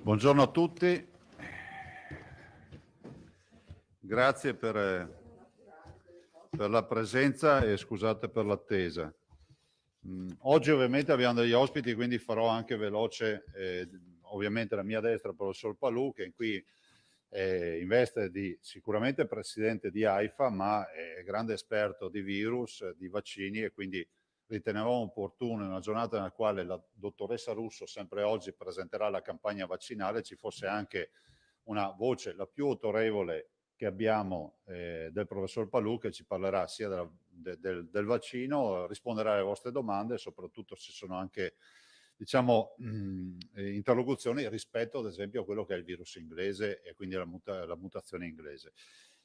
Buongiorno a tutti, grazie per la presenza e scusate per l'attesa. Oggi ovviamente abbiamo degli ospiti, quindi farò anche veloce, ovviamente la mia destra, il professor Palù, che qui in veste di sicuramente presidente di AIFA, ma è grande esperto di virus, di vaccini, e quindi ritenevamo opportuno, in una giornata nella quale la dottoressa Russo sempre oggi presenterà la campagna vaccinale, ci fosse anche una voce, la più autorevole che abbiamo, del professor Palù, che ci parlerà sia del vaccino, risponderà alle vostre domande e soprattutto ci sono anche, diciamo, interlocuzioni rispetto ad esempio a quello che è il virus inglese e quindi la mutazione inglese,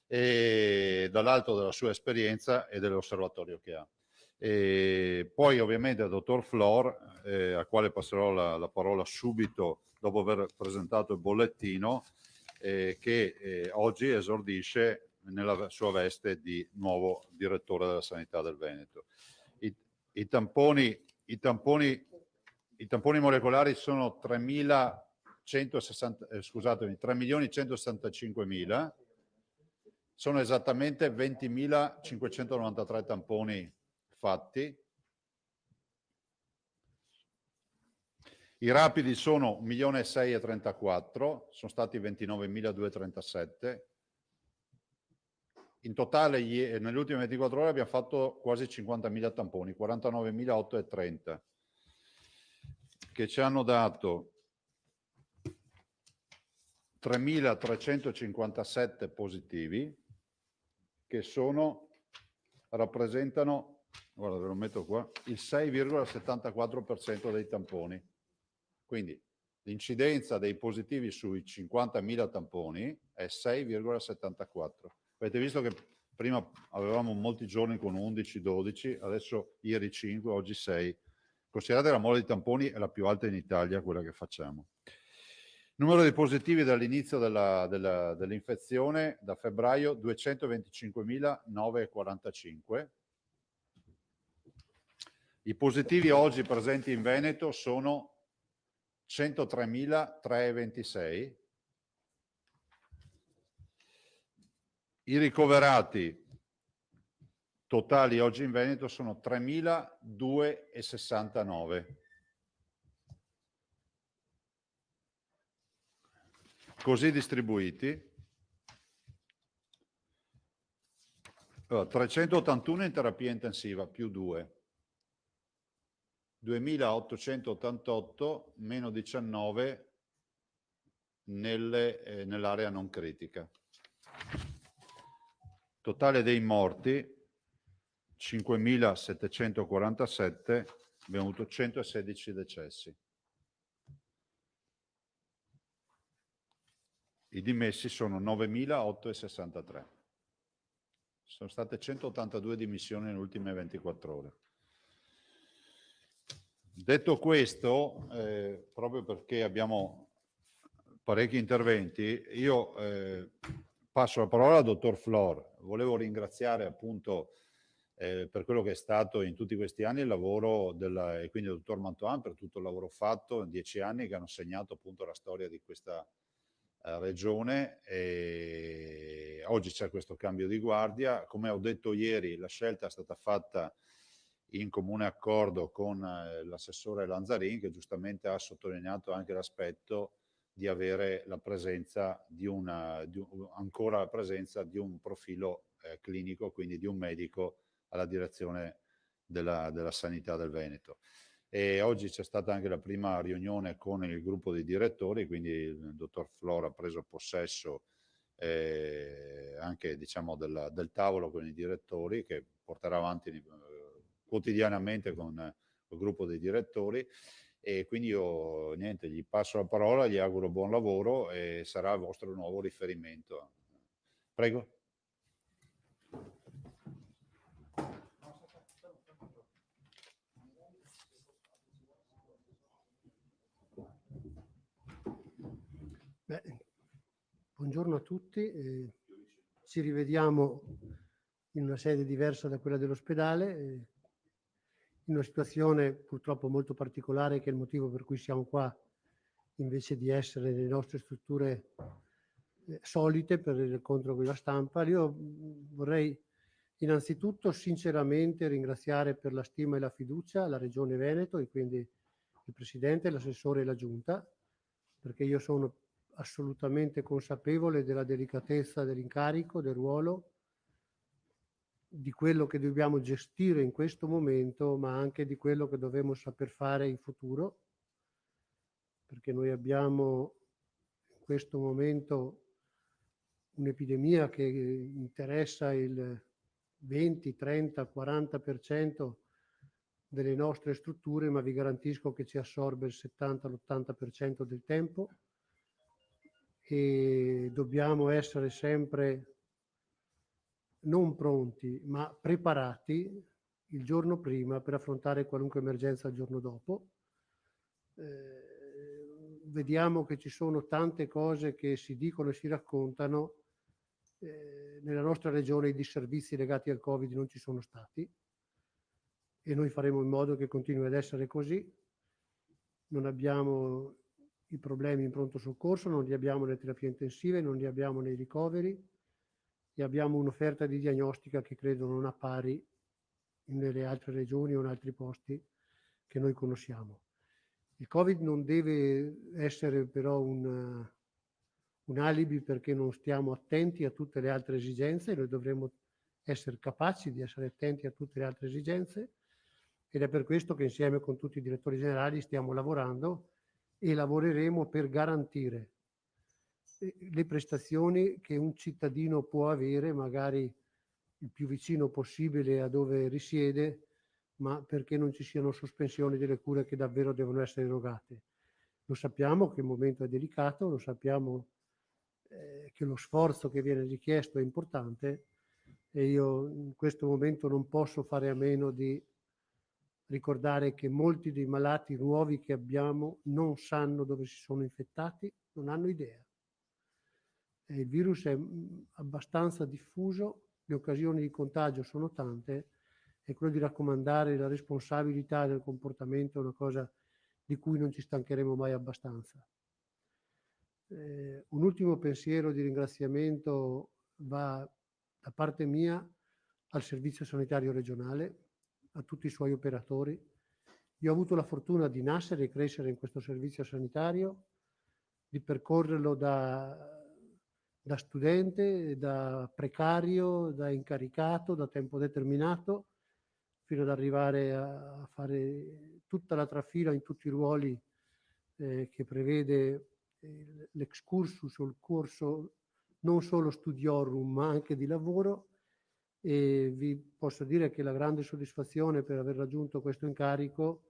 e dall'alto della sua esperienza e dell'osservatorio che ha. E poi ovviamente al dottor Flor, al quale passerò la parola subito dopo aver presentato il bollettino, che oggi esordisce nella sua veste di nuovo direttore della sanità del Veneto. I tamponi molecolari sono 3.165.000, sono esattamente 20.593 tamponi fatti. I rapidi sono 1.634.000, sono stati 29.237. In totale nelle ultime 24 ore abbiamo fatto quasi 50.000 tamponi, 49.830, che ci hanno dato 3.357 positivi, che rappresentano, guarda, ve lo metto qua, il 6,74% dei tamponi. Quindi l'incidenza dei positivi sui 50.000 tamponi è 6,74. Avete visto che prima avevamo molti giorni con 11, 12, adesso ieri 5, oggi 6. Considerate la mole di tamponi è la più alta in Italia, quella che facciamo. Numero di positivi dall'inizio dell'infezione, da febbraio, 225.945. I positivi oggi presenti in Veneto sono 103.326. I ricoverati totali oggi in Veneto sono 3.269. Così distribuiti. Allora, 381 in terapia intensiva, più 2. 2.888 meno 19 nell'area non critica. Totale dei morti 5.747, abbiamo avuto 116 decessi. I dimessi sono 9.863. Sono state 182 dimissioni nelle ultime 24 ore. Detto questo, proprio perché abbiamo parecchi interventi, io passo la parola al dottor Flor. Volevo ringraziare appunto per quello che è stato in tutti questi anni il lavoro e quindi il dottor Mantoan per tutto il lavoro fatto in 10 anni che hanno segnato appunto la storia di questa regione. E oggi c'è questo cambio di guardia. Come ho detto ieri, la scelta è stata fatta in comune accordo con l'assessore Lanzarin, che giustamente ha sottolineato anche l'aspetto di avere la presenza ancora la presenza di un profilo clinico, quindi di un medico alla direzione della sanità del Veneto. E oggi c'è stata anche la prima riunione con il gruppo dei direttori, quindi il dottor Flora ha preso possesso anche diciamo del tavolo con i direttori, che porterà avanti quotidianamente con il gruppo dei direttori. E quindi io niente, gli passo la parola, gli auguro buon lavoro e sarà il vostro nuovo riferimento. Prego. Buongiorno a tutti, ci rivediamo in una sede diversa da quella dell'ospedale, in una situazione purtroppo molto particolare, che è il motivo per cui siamo qua invece di essere nelle nostre strutture solite per il incontro con la stampa. Io vorrei innanzitutto sinceramente ringraziare per la stima e la fiducia la Regione Veneto e quindi il Presidente, l'assessore e la Giunta, perché io sono assolutamente consapevole della delicatezza dell'incarico, del ruolo, di quello che dobbiamo gestire in questo momento, ma anche di quello che dovremo saper fare in futuro, perché noi abbiamo in questo momento un'epidemia che interessa il 20, 30, 40% delle nostre strutture, ma vi garantisco che ci assorbe il 70, l'80% del tempo e dobbiamo essere sempre non pronti, ma preparati il giorno prima per affrontare qualunque emergenza il giorno dopo. Vediamo che ci sono tante cose che si dicono e si raccontano. Nella nostra regione i disservizi legati al Covid non ci sono stati e noi faremo in modo che continui ad essere così. Non abbiamo i problemi in pronto soccorso, non li abbiamo nelle terapie intensive, non li abbiamo nei ricoveri e abbiamo un'offerta di diagnostica che credo non ha pari nelle altre regioni o in altri posti che noi conosciamo. Il Covid non deve essere però un alibi perché non stiamo attenti a tutte le altre esigenze. Noi dovremmo essere capaci di essere attenti a tutte le altre esigenze ed è per questo che insieme con tutti i direttori generali stiamo lavorando e lavoreremo per garantire le prestazioni che un cittadino può avere, magari il più vicino possibile a dove risiede, ma perché non ci siano sospensioni delle cure che davvero devono essere erogate. Lo sappiamo che il momento è delicato, lo sappiamo che lo sforzo che viene richiesto è importante e io in questo momento non posso fare a meno di ricordare che molti dei malati nuovi che abbiamo non sanno dove si sono infettati, non hanno idea. Il virus è abbastanza diffuso, le occasioni di contagio sono tante e quello di raccomandare la responsabilità del comportamento è una cosa di cui non ci stancheremo mai abbastanza. Un ultimo pensiero di ringraziamento va da parte mia al Servizio Sanitario Regionale, a tutti i suoi operatori. Io ho avuto la fortuna di nascere e crescere in questo servizio sanitario, di percorrerlo da studente, da precario, da incaricato, da tempo determinato, fino ad arrivare a fare tutta la trafila in tutti i ruoli che prevede l'excursus o il corso non solo studiorum ma anche di lavoro, e vi posso dire che la grande soddisfazione per aver raggiunto questo incarico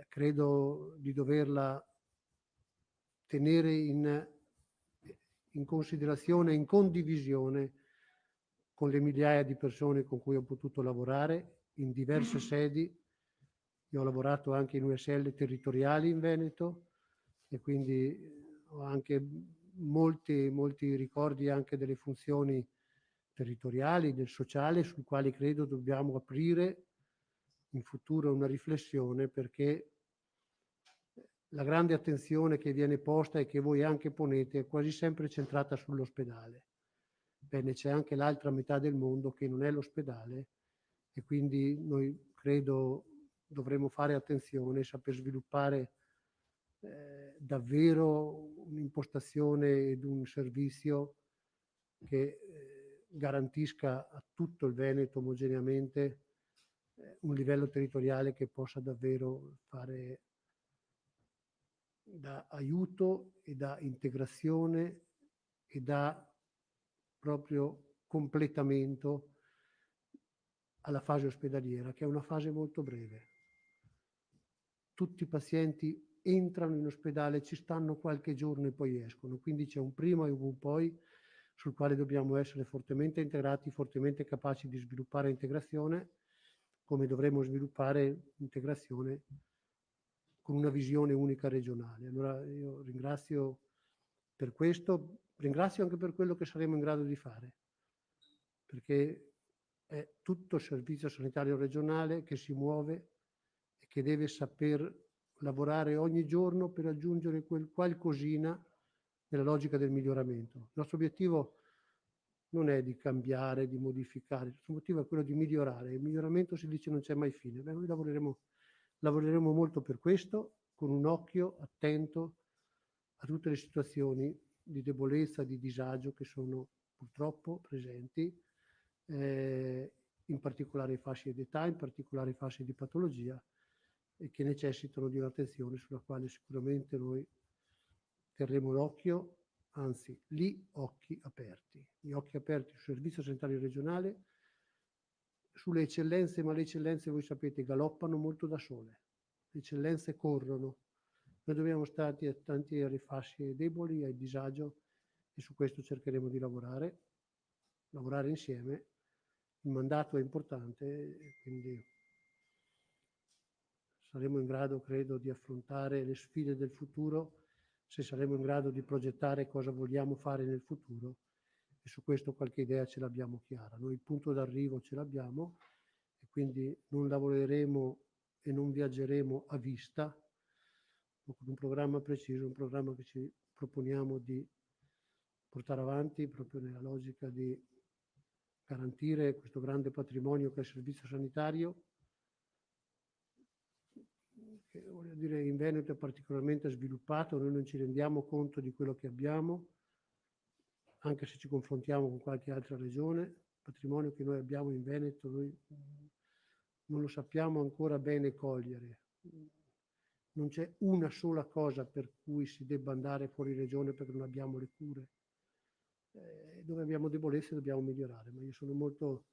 credo di doverla tenere in considerazione, in condivisione con le migliaia di persone con cui ho potuto lavorare in diverse sedi. Io ho lavorato anche in USL territoriali in Veneto e quindi ho anche molti ricordi anche delle funzioni territoriali, del sociale, sui quali credo dobbiamo aprire in futuro una riflessione, perché la grande attenzione che viene posta e che voi anche ponete è quasi sempre centrata sull'ospedale. Bene, c'è anche l'altra metà del mondo che non è l'ospedale e quindi noi credo dovremo fare attenzione e saper sviluppare davvero un'impostazione ed un servizio che garantisca a tutto il Veneto omogeneamente un livello territoriale che possa davvero fare da aiuto e da integrazione e da proprio completamento alla fase ospedaliera, che è una fase molto breve. Tutti i pazienti entrano in ospedale, ci stanno qualche giorno e poi escono, quindi c'è un prima e un poi sul quale dobbiamo essere fortemente integrati, fortemente capaci di sviluppare integrazione, come dovremo sviluppare integrazione con una visione unica regionale. Allora io ringrazio per questo, ringrazio anche per quello che saremo in grado di fare, perché è tutto il servizio sanitario regionale che si muove e che deve saper lavorare ogni giorno per aggiungere quel qualcosina nella logica del miglioramento. Il nostro obiettivo non è di cambiare, di modificare, il nostro obiettivo è quello di migliorare. Il miglioramento si dice non c'è mai fine. Beh, noi lavoreremo molto per questo, con un occhio attento a tutte le situazioni di debolezza, di disagio che sono purtroppo presenti, in particolare fasce di età, in particolare fasce di patologia, e che necessitano di un'attenzione sulla quale sicuramente noi terremo l'occhio, anzi gli occhi aperti sul Servizio Sanitario Regionale, sulle eccellenze, ma le eccellenze, voi sapete, galoppano molto da sole, le eccellenze corrono, noi dobbiamo stare attenti alle fasce deboli, al disagio, e su questo cercheremo di lavorare insieme. Il mandato è importante e quindi saremo in grado, credo, di affrontare le sfide del futuro, se saremo in grado di progettare cosa vogliamo fare nel futuro, e su questo qualche idea ce l'abbiamo chiara. Noi il punto d'arrivo ce l'abbiamo e quindi non lavoreremo e non viaggeremo a vista, ma con un programma preciso, un programma che ci proponiamo di portare avanti proprio nella logica di garantire questo grande patrimonio che è il servizio sanitario, che voglio dire in Veneto è particolarmente sviluppato. Noi non ci rendiamo conto di quello che abbiamo, anche se ci confrontiamo con qualche altra regione. Il patrimonio che noi abbiamo in Veneto noi non lo sappiamo ancora bene cogliere. Non c'è una sola cosa per cui si debba andare fuori regione perché non abbiamo le cure. Dove abbiamo debolezze dobbiamo migliorare, ma io sono molto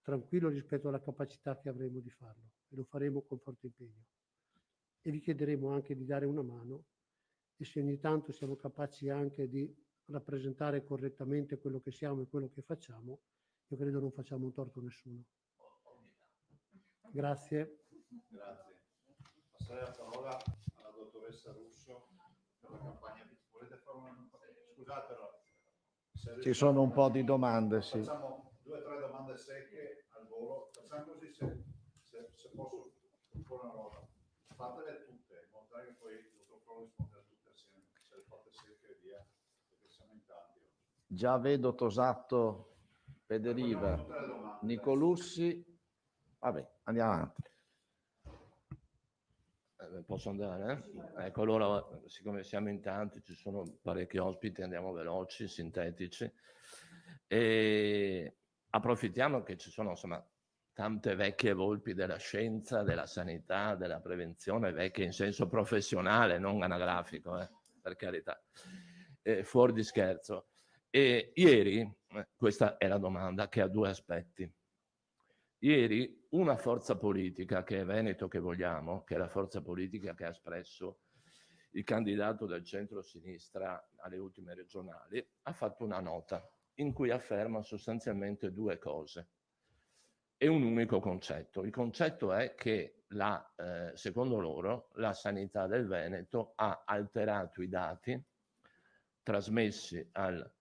tranquillo rispetto alla capacità che avremo di farlo e lo faremo con forte impegno. E vi chiederemo anche di dare una mano, e se ogni tanto siamo capaci anche di rappresentare correttamente quello che siamo e quello che facciamo, io credo non facciamo un torto a nessuno. Grazie. Grazie. Passerei la parola alla dottoressa Russo per la campagna. Volete fare una... Scusate, Ci sono un po' di domande, sì. Facciamo 2 o 3 domande secche al volo. Facciamo così, se posso proporre una roba. Fatele tutte, in modo tale che poi il dottor Pro risponde a tutte assieme. Se le fate secche via, perché siamo in tanti. Già vedo Tosato, Pederiva, Nicolussi. Vabbè, andiamo avanti. Posso andare? Ecco, allora, siccome siamo in tanti, ci sono parecchi ospiti, andiamo veloci, sintetici. E approfittiamo che ci sono, insomma, tante vecchie volpi della scienza, della sanità, della prevenzione, vecchie in senso professionale, non anagrafico, per carità. Fuori di scherzo. E ieri, questa è la domanda che ha 2 aspetti. Ieri una forza politica, che è Veneto che vogliamo, che è la forza politica che ha espresso il candidato del centro-sinistra alle ultime regionali, ha fatto una nota in cui afferma sostanzialmente 2 cose e un unico concetto. Il concetto è che secondo loro la sanità del Veneto ha alterato i dati trasmessi al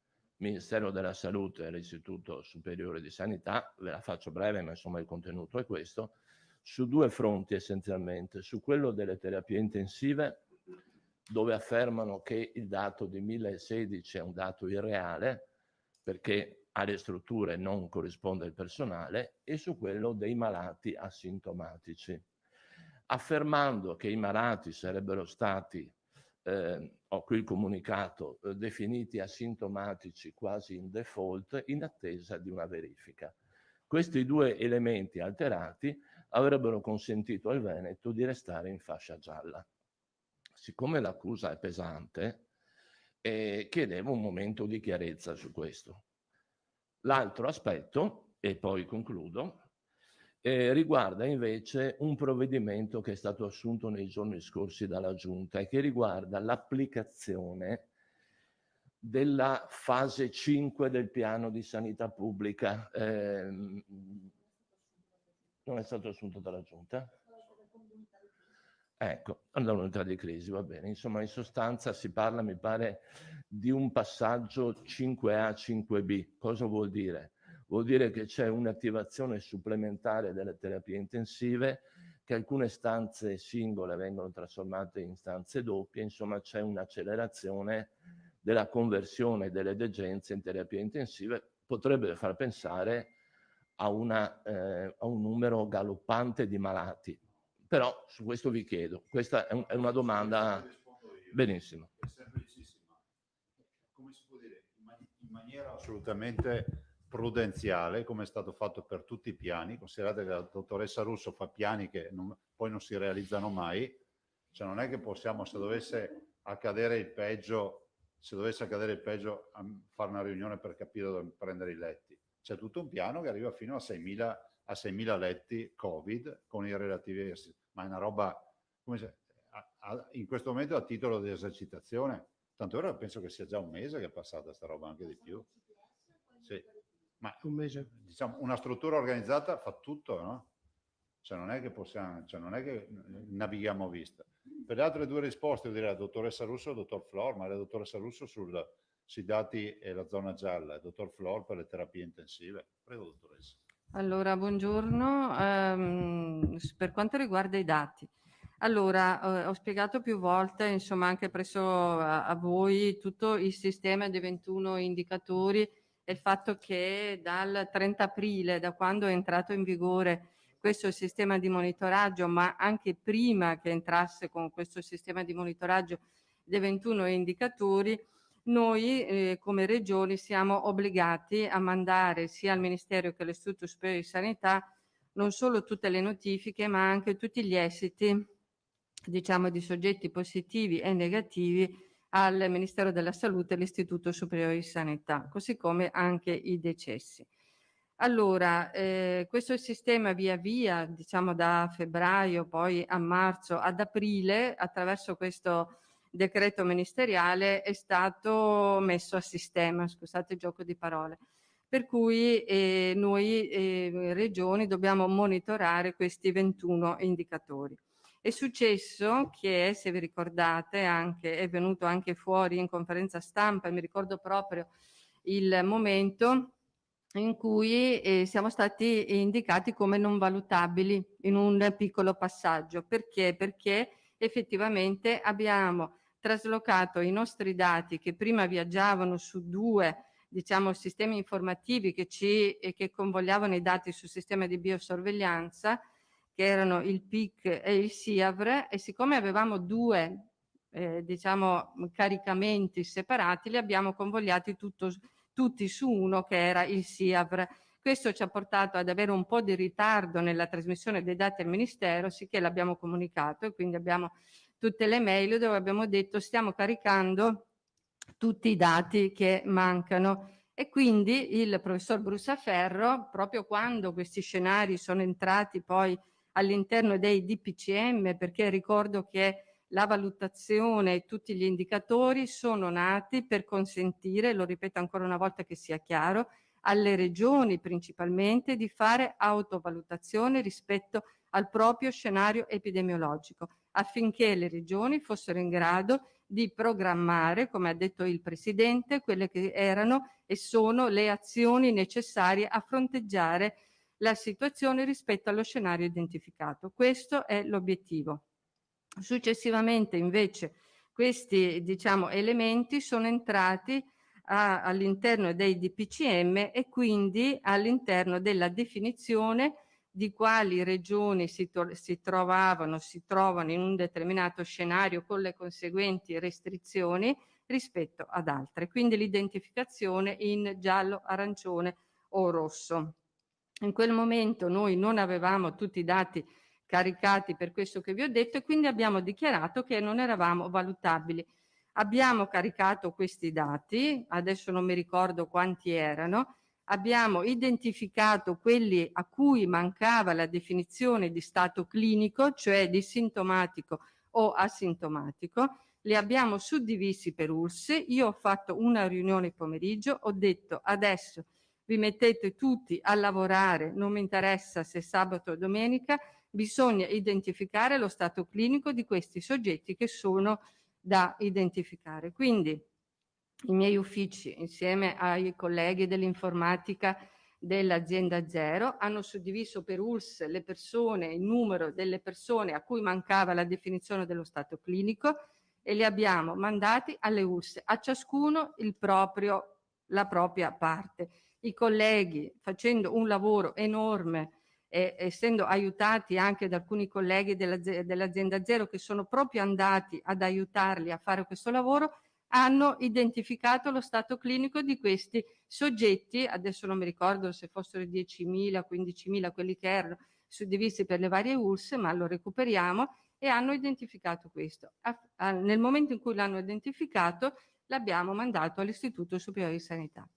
Ministero della Salute e all'Istituto Superiore di Sanità, ve la faccio breve, ma insomma il contenuto è questo, su 2 fronti essenzialmente, su quello delle terapie intensive, dove affermano che il dato di 1016 è un dato irreale, perché alle strutture non corrisponde il personale, e su quello dei malati asintomatici, affermando che i malati sarebbero stati ho qui il comunicato, definiti asintomatici quasi in default in attesa di una verifica. Questi 2 elementi alterati avrebbero consentito al Veneto di restare in fascia gialla. Siccome l'accusa è pesante, chiedevo un momento di chiarezza su questo. L'altro aspetto, e poi concludo, riguarda invece un provvedimento che è stato assunto nei giorni scorsi dalla Giunta e che riguarda l'applicazione della fase 5 del piano di sanità pubblica. Non è stato assunto dalla Giunta? Ecco, all'unità di crisi, va bene. Insomma, in sostanza si parla, mi pare, di un passaggio 5A, 5B. Cosa vuol dire? Vuol dire che c'è un'attivazione supplementare delle terapie intensive che alcune stanze singole vengono trasformate in stanze doppie, insomma c'è un'accelerazione della conversione delle degenze in terapie intensive, potrebbe far pensare a un numero galoppante di malati. Però su questo vi chiedo, questa è una domanda. Benissimo. È semplicissima. Come si può dire? In maniera assolutamente prudenziale, come è stato fatto per tutti i piani. Considerate che la dottoressa Russo fa piani che poi non si realizzano mai. Cioè non è che possiamo, se dovesse accadere il peggio, a fare una riunione per capire dove prendere i letti. C'è tutto un piano che arriva fino a 6.000 letti Covid con i relativi, ma è una roba, in questo momento a titolo di esercitazione, tanto ora penso che sia già un mese che è passata questa roba, anche di più. Sì, ma Un mese. diciamo una struttura organizzata fa tutto, no? Cioè non è che possiamo, cioè non è che navighiamo a vista. Per le altre due risposte io direi la dottoressa Russo e il dottor Flor, ma la dottoressa Russo sui dati e la zona gialla, il dottor Flor per le terapie intensive. Prego, dottoressa. Allora, buongiorno. Per quanto riguarda i dati, allora, ho spiegato più volte, insomma, anche presso a voi, tutto il sistema dei 21 indicatori e il fatto che dal 30 aprile, da quando è entrato in vigore questo sistema di monitoraggio, ma anche prima che entrasse con questo sistema di monitoraggio dei 21 indicatori, noi come regioni siamo obbligati a mandare sia al Ministero che all'Istituto Superiore di Sanità non solo tutte le notifiche, ma anche tutti gli esiti, diciamo, di soggetti positivi e negativi al Ministero della Salute e all'Istituto Superiore di Sanità, così come anche i decessi. Allora, questo sistema via via, diciamo da febbraio, poi a marzo, ad aprile, attraverso questo decreto ministeriale, è stato messo a sistema, scusate il gioco di parole. Per cui noi regioni dobbiamo monitorare questi 21 indicatori. È successo che, se vi ricordate, è venuto anche fuori in conferenza stampa, e mi ricordo proprio il momento in cui siamo stati indicati come non valutabili in un piccolo passaggio. Perché? Perché effettivamente abbiamo traslocato i nostri dati che prima viaggiavano su due, diciamo, sistemi informativi che convogliavano i dati sul sistema di biosorveglianza, che erano il PIC e il SIAVR, e siccome avevamo due diciamo caricamenti separati, li abbiamo convogliati tutti su uno, che era il SIAVR. Questo ci ha portato ad avere un po' di ritardo nella trasmissione dei dati al Ministero, sicché l'abbiamo comunicato, e quindi abbiamo tutte le mail dove abbiamo detto stiamo caricando tutti i dati che mancano. E quindi il professor Brusaferro, proprio quando questi scenari sono entrati poi all'interno dei DPCM, perché ricordo che la valutazione e tutti gli indicatori sono nati per consentire, lo ripeto ancora una volta che sia chiaro, alle regioni principalmente di fare autovalutazione rispetto al proprio scenario epidemiologico, affinché le regioni fossero in grado di programmare, come ha detto il Presidente, quelle che erano e sono le azioni necessarie a fronteggiare la situazione rispetto allo scenario identificato. Questo è l'obiettivo. Successivamente, invece, questi, diciamo, elementi sono entrati all'interno dei DPCM e quindi all'interno della definizione di quali regioni si trovano in un determinato scenario con le conseguenti restrizioni rispetto ad altre. Quindi l'identificazione in giallo, arancione o rosso. In quel momento noi non avevamo tutti i dati caricati per questo che vi ho detto, e quindi abbiamo dichiarato che non eravamo valutabili. Abbiamo caricato questi dati, adesso non mi ricordo quanti erano, abbiamo identificato quelli a cui mancava la definizione di stato clinico, cioè di sintomatico o asintomatico, li abbiamo suddivisi per URSS. Io ho fatto una riunione pomeriggio, ho detto adesso vi mettete tutti a lavorare, non mi interessa se sabato o domenica, bisogna identificare lo stato clinico di questi soggetti che sono da identificare. Quindi i miei uffici, insieme ai colleghi dell'informatica dell'azienda zero, hanno suddiviso per ULSS le persone, il numero delle persone a cui mancava la definizione dello stato clinico e li abbiamo mandati alle ULSS, a ciascuno la propria parte. I colleghi, facendo un lavoro enorme, essendo aiutati anche da alcuni colleghi dell'azienda zero che sono proprio andati ad aiutarli a fare questo lavoro, hanno identificato lo stato clinico di questi soggetti, adesso non mi ricordo se fossero 10.000, 15.000 quelli che erano suddivisi per le varie ULSS, ma lo recuperiamo, e hanno identificato questo. Nel momento in cui l'hanno identificato, l'abbiamo mandato all'Istituto Superiore di Sanità.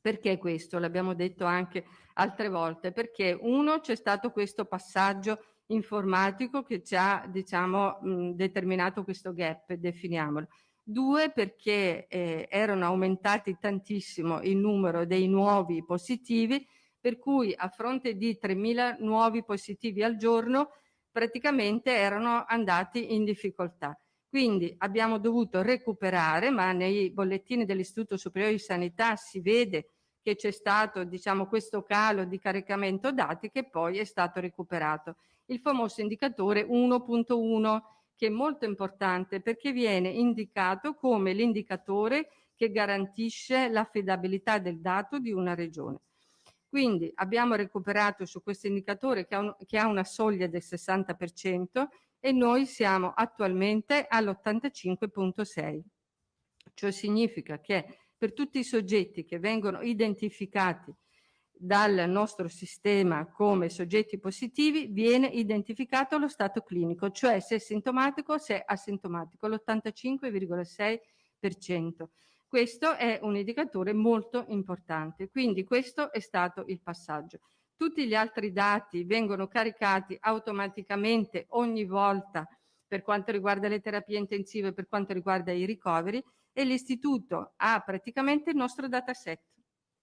Perché questo? L'abbiamo detto anche altre volte, perché uno, c'è stato questo passaggio informatico che ci ha, diciamo, determinato questo gap, definiamolo. Due, perché erano aumentati tantissimo il numero dei nuovi positivi, per cui a fronte di 3.000 nuovi positivi al giorno praticamente erano andati in difficoltà. Quindi abbiamo dovuto recuperare, ma nei bollettini dell'Istituto Superiore di Sanità si vede che c'è stato, diciamo, questo calo di caricamento dati che poi è stato recuperato. Il famoso indicatore 1.1, che è molto importante perché viene indicato come l'indicatore che garantisce l'affidabilità del dato di una regione. Quindi abbiamo recuperato su questo indicatore che ha una soglia del 60% e noi siamo attualmente all'85.6. Ciò significa che per tutti i soggetti che vengono identificati dal nostro sistema come soggetti positivi viene identificato lo stato clinico, cioè se è sintomatico o se è asintomatico, l'85,6%. Questo è un indicatore molto importante, quindi questo è stato il passaggio. Tutti gli altri dati vengono caricati automaticamente ogni volta per quanto riguarda le terapie intensive, per quanto riguarda i ricoveri, e l'istituto ha praticamente il nostro dataset,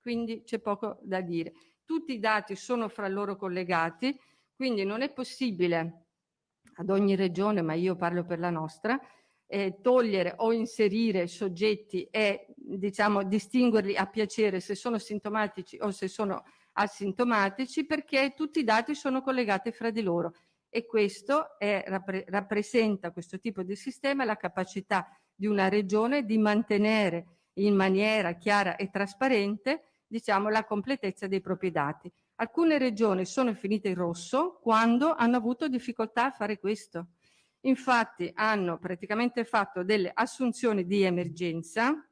quindi c'è poco da dire. Tutti i dati sono fra loro collegati, quindi non è possibile ad ogni regione, ma io parlo per la nostra, togliere o inserire soggetti e, diciamo, distinguerli a piacere se sono sintomatici o se sono asintomatici, perché tutti i dati sono collegati fra di loro e questo rappresenta, questo tipo di sistema, la capacità di una regione di mantenere in maniera chiara e trasparente, diciamo, la completezza dei propri dati. Alcune regioni sono finite in rosso quando hanno avuto difficoltà a fare questo. Infatti hanno praticamente fatto delle assunzioni di emergenza,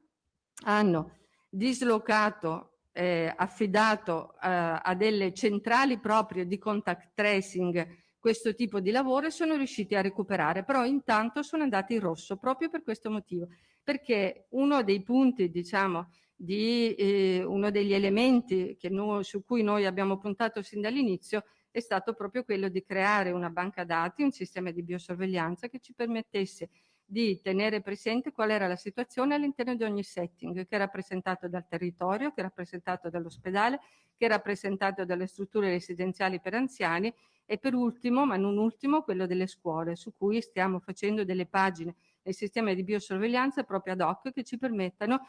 hanno dislocato, affidato a delle centrali proprio di contact tracing questo tipo di lavoro e sono riusciti a recuperare, però intanto sono andati in rosso proprio per questo motivo, perché uno dei punti, diciamo, uno degli elementi su cui noi abbiamo puntato sin dall'inizio è stato proprio quello di creare una banca dati, un sistema di biosorveglianza che ci permettesse di tenere presente qual era la situazione all'interno di ogni setting, che è rappresentato dal territorio, che è rappresentato dall'ospedale, che è rappresentato dalle strutture residenziali per anziani e per ultimo, ma non ultimo, quello delle scuole, su cui stiamo facendo delle pagine nel sistema di biosorveglianza proprio ad hoc che ci permettano,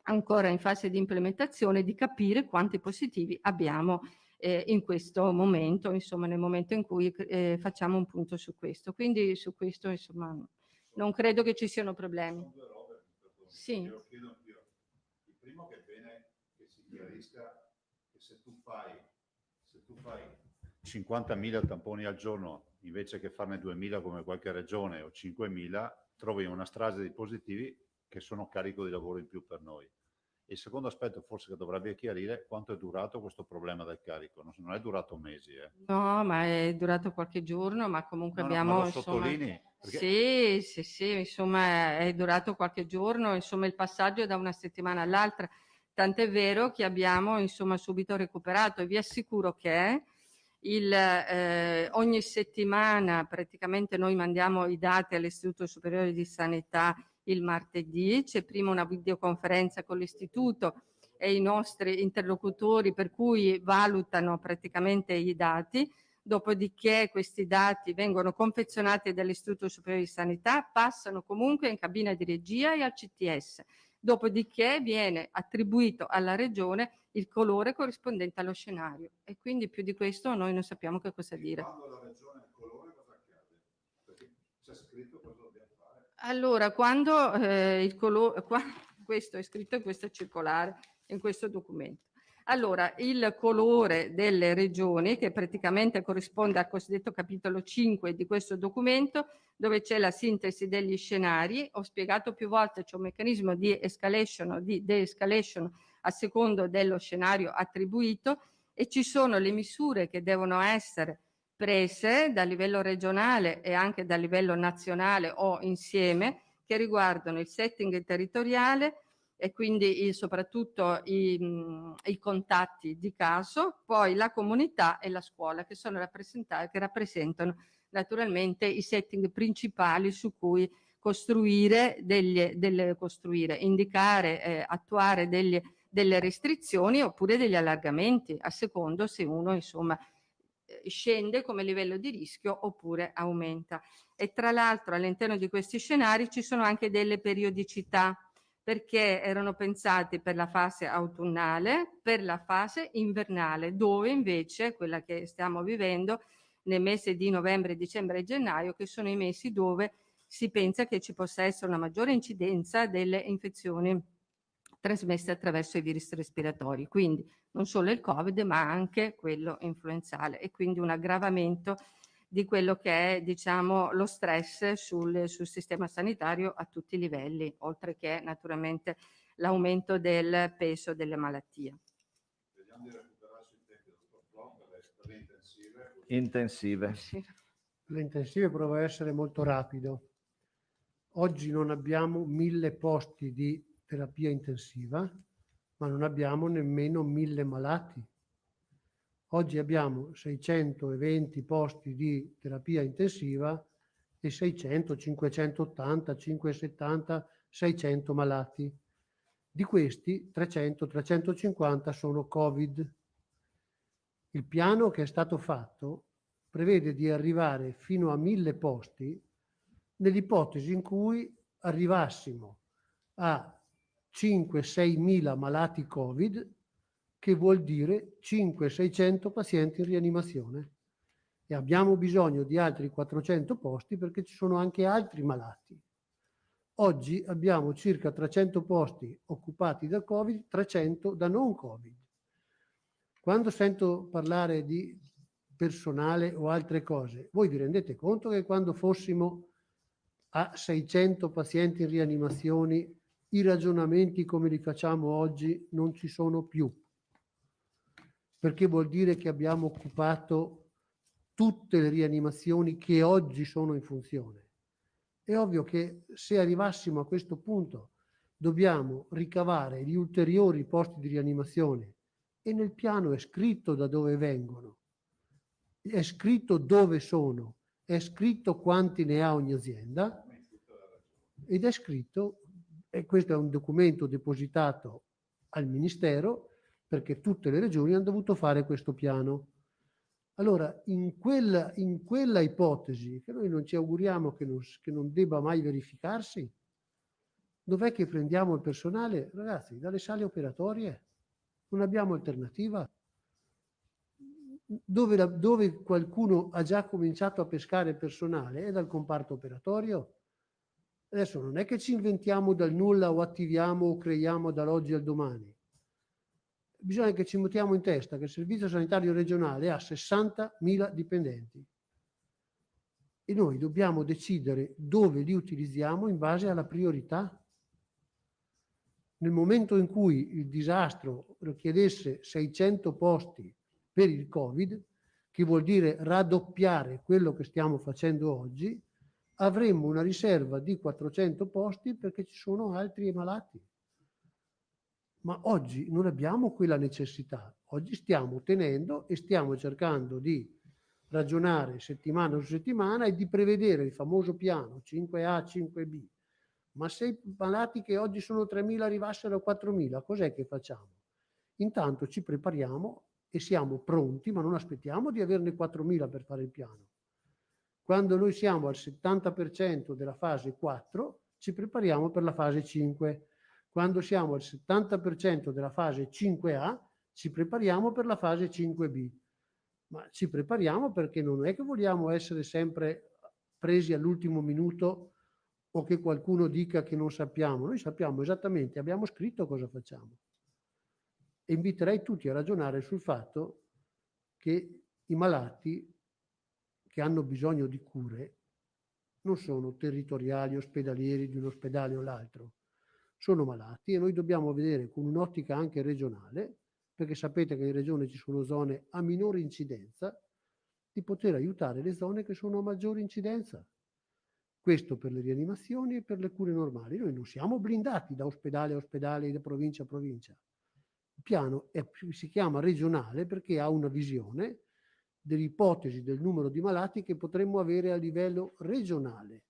ancora in fase di implementazione, di capire quanti positivi abbiamo in questo momento, insomma nel momento in cui facciamo un punto su questo. Quindi su questo, insomma, non credo che ci siano problemi. Sono due robe, Sì. lo chiedo anch'io. Il primo, che è bene che si chiarisca che se tu fai 50.000 tamponi al giorno invece che farne 2.000 come qualche regione o 5.000, trovi una strage di positivi che sono carico di lavoro in più per noi. Il secondo aspetto forse che dovrebbe chiarire quanto è durato questo problema del carico. Non è durato mesi. No, ma è durato qualche giorno, ma comunque abbiamo... ma lo insomma, sottolinei? Perché... Sì, insomma è durato qualche giorno, insomma il passaggio è da una settimana all'altra, tant'è vero che abbiamo insomma subito recuperato e vi assicuro che ogni settimana praticamente noi mandiamo i dati all'Istituto Superiore di Sanità il martedì, c'è prima una videoconferenza con l'istituto e i nostri interlocutori per cui valutano praticamente i dati, dopodiché questi dati vengono confezionati dall'Istituto Superiore di Sanità, passano comunque in cabina di regia e al CTS. dopodiché viene attribuito alla regione il colore corrispondente allo scenario e quindi più di questo noi non sappiamo che cosa dire. Quando la regione ha il colore cosa accade? Perché c'è scritto cosa dobbiamo fare. Allora, quando questo è scritto in questa circolare, in questo documento. Allora, il colore delle regioni, che praticamente corrisponde al cosiddetto capitolo 5 di questo documento, dove c'è la sintesi degli scenari, ho spiegato più volte, c'è un meccanismo di escalation o di de-escalation a secondo dello scenario attribuito e ci sono le misure che devono essere prese da livello regionale e anche da livello nazionale o insieme, che riguardano il setting territoriale e quindi soprattutto i contatti di caso, poi la comunità e la scuola che rappresentano naturalmente i setting principali su cui indicare, attuare delle restrizioni oppure degli allargamenti, a secondo se uno insomma scende come livello di rischio oppure aumenta. E tra l'altro all'interno di questi scenari ci sono anche delle periodicità, perché erano pensati per la fase autunnale, per la fase invernale, dove invece quella che stiamo vivendo nei mesi di novembre, dicembre e gennaio, che sono i mesi dove si pensa che ci possa essere una maggiore incidenza delle infezioni trasmesse attraverso i virus respiratori, quindi non solo il Covid, ma anche quello influenzale e quindi un aggravamento di quello che è, diciamo, lo stress sul sistema sanitario a tutti i livelli, oltre che naturalmente l'aumento del peso delle malattie. Vediamo di recuperare sui tempi del dottor Flon per le intensive. Intensive. Sì. Le intensive provo a essere molto rapido. Oggi non abbiamo 1000 posti di terapia intensiva, ma non abbiamo nemmeno 1000 malati. Oggi abbiamo 620 posti di terapia intensiva e 600, 580, 570, 600 malati. Di questi 300, 350 sono Covid. Il piano che è stato fatto prevede di arrivare fino a 1000 posti nell'ipotesi in cui arrivassimo a 5-6 mila malati Covid, che vuol dire 500-600 pazienti in rianimazione. E abbiamo bisogno di altri 400 posti perché ci sono anche altri malati. Oggi abbiamo circa 300 posti occupati da Covid, 300 da non Covid. Quando sento parlare di personale o altre cose, voi vi rendete conto che quando fossimo a 600 pazienti in rianimazione, i ragionamenti come li facciamo oggi non ci sono più? Perché vuol dire che abbiamo occupato tutte le rianimazioni che oggi sono in funzione. È ovvio che se arrivassimo a questo punto dobbiamo ricavare gli ulteriori posti di rianimazione e nel piano è scritto da dove vengono, è scritto dove sono, è scritto quanti ne ha ogni azienda ed è scritto, e questo è un documento depositato al Ministero perché tutte le regioni hanno dovuto fare questo piano. Allora, in quella ipotesi, che noi non ci auguriamo che non debba mai verificarsi, dov'è che prendiamo il personale? Ragazzi, dalle sale operatorie, non abbiamo alternativa. Dove qualcuno ha già cominciato a pescare personale è dal comparto operatorio. Adesso non è che ci inventiamo dal nulla o attiviamo o creiamo dall'oggi al domani. Bisogna che ci mettiamo in testa che il Servizio Sanitario Regionale ha 60.000 dipendenti e noi dobbiamo decidere dove li utilizziamo in base alla priorità. Nel momento in cui il disastro richiedesse 600 posti per il Covid, che vuol dire raddoppiare quello che stiamo facendo oggi, avremmo una riserva di 400 posti perché ci sono altri malati. Ma oggi non abbiamo quella necessità. Oggi stiamo tenendo e stiamo cercando di ragionare settimana su settimana e di prevedere il famoso piano 5A, 5B. Ma se i malati che oggi sono 3.000 arrivassero a 4.000, cos'è che facciamo? Intanto ci prepariamo e siamo pronti, ma non aspettiamo di averne 4.000 per fare il piano. Quando noi siamo al 70% della fase 4, ci prepariamo per la fase 5. Quando siamo al 70% della fase 5A, ci prepariamo per la fase 5B. Ma ci prepariamo perché non è che vogliamo essere sempre presi all'ultimo minuto o che qualcuno dica che non sappiamo. Noi sappiamo esattamente, abbiamo scritto cosa facciamo. E inviterei tutti a ragionare sul fatto che i malati che hanno bisogno di cure non sono territoriali, ospedalieri di un ospedale o l'altro. Sono malati e noi dobbiamo vedere con un'ottica anche regionale, perché sapete che in regione ci sono zone a minore incidenza, di poter aiutare le zone che sono a maggiore incidenza. Questo per le rianimazioni e per le cure normali. Noi non siamo blindati da ospedale a ospedale, da provincia a provincia. Il piano si chiama regionale perché ha una visione dell'ipotesi del numero di malati che potremmo avere a livello regionale.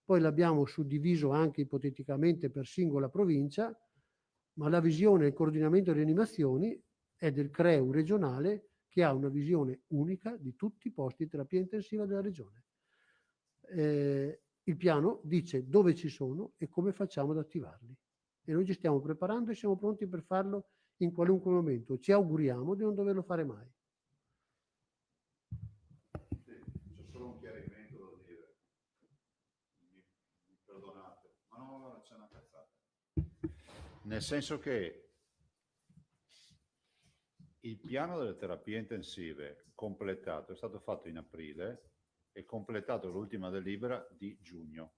Poi l'abbiamo suddiviso anche ipoteticamente per singola provincia, ma la visione e il coordinamento di rianimazioni è del CREU regionale che ha una visione unica di tutti i posti di terapia intensiva della regione. Il piano dice dove ci sono e come facciamo ad attivarli. E noi ci stiamo preparando e siamo pronti per farlo in qualunque momento. Ci auguriamo di non doverlo fare mai. C'è solo un chiarimento da dire. Mi perdonate, ma no, c'è una cazzata. Nel senso che il piano delle terapie intensive completato è stato fatto in aprile e completato l'ultima delibera di giugno.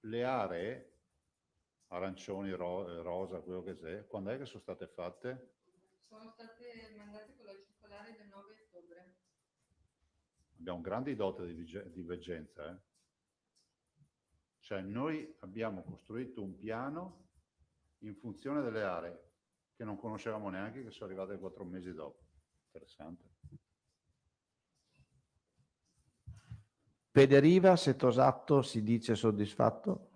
Le aree arancioni, rosa, quello che c'è, quando è che sono state fatte? Sono state mandate con la circolare del 9 ottobre. Abbiamo grandi dote di divergenza. Cioè noi abbiamo costruito un piano in funzione delle aree che non conoscevamo neanche, che sono arrivate 4 mesi dopo. Interessante. Federiva, se Tosato si dice soddisfatto?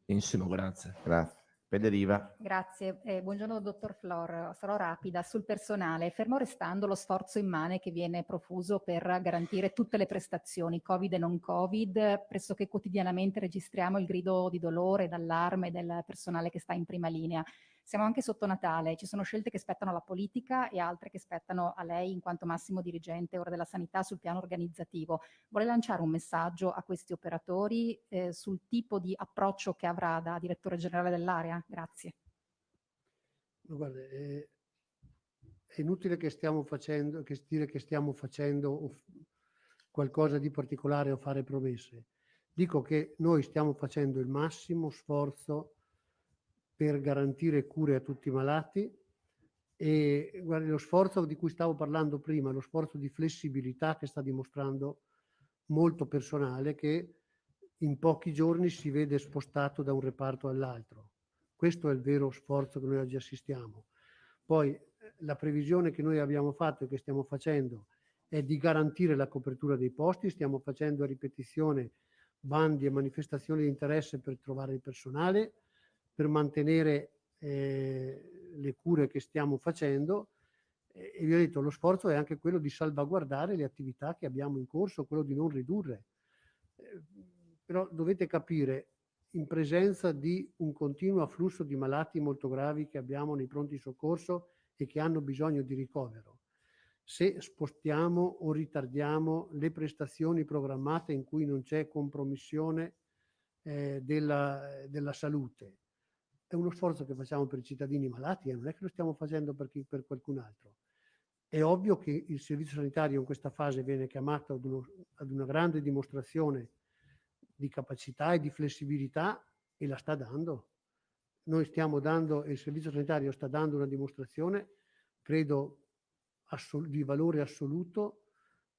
Benissimo, grazie. Grazie. Federiva. Grazie, buongiorno dottor Flor, sarò rapida. Sul personale, fermo restando lo sforzo immane che viene profuso per garantire tutte le prestazioni, Covid e non Covid, pressoché quotidianamente registriamo il grido di dolore e d'allarme del personale che sta in prima linea. Siamo anche sotto Natale, ci sono scelte che spettano alla politica e altre che spettano a lei in quanto massimo dirigente ora della sanità sul piano organizzativo. Vuole lanciare un messaggio a questi operatori sul tipo di approccio che avrà da direttore generale dell'area? Grazie. Guarda, è inutile che stiamo facendo, che dire che stiamo facendo qualcosa di particolare o fare promesse. Dico che noi stiamo facendo il massimo sforzo per garantire cure a tutti i malati e guardi, lo sforzo di cui stavo parlando prima, lo sforzo di flessibilità che sta dimostrando molto personale che in pochi giorni si vede spostato da un reparto all'altro. Questo è il vero sforzo che noi oggi assistiamo. Poi la previsione che noi abbiamo fatto e che stiamo facendo è di garantire la copertura dei posti, stiamo facendo a ripetizione bandi e manifestazioni di interesse per trovare il personale, per mantenere le cure che stiamo facendo e vi ho detto lo sforzo è anche quello di salvaguardare le attività che abbiamo in corso, quello di non ridurre. Però dovete capire, in presenza di un continuo afflusso di malati molto gravi che abbiamo nei pronti soccorso e che hanno bisogno di ricovero, se spostiamo o ritardiamo le prestazioni programmate in cui non c'è compromissione della salute, è uno sforzo che facciamo per i cittadini malati e non è che lo stiamo facendo per qualcun altro. È ovvio che il servizio sanitario in questa fase viene chiamato ad una grande dimostrazione di capacità e di flessibilità e la sta dando. Noi stiamo dando, e il servizio sanitario sta dando una dimostrazione, credo, di valore assoluto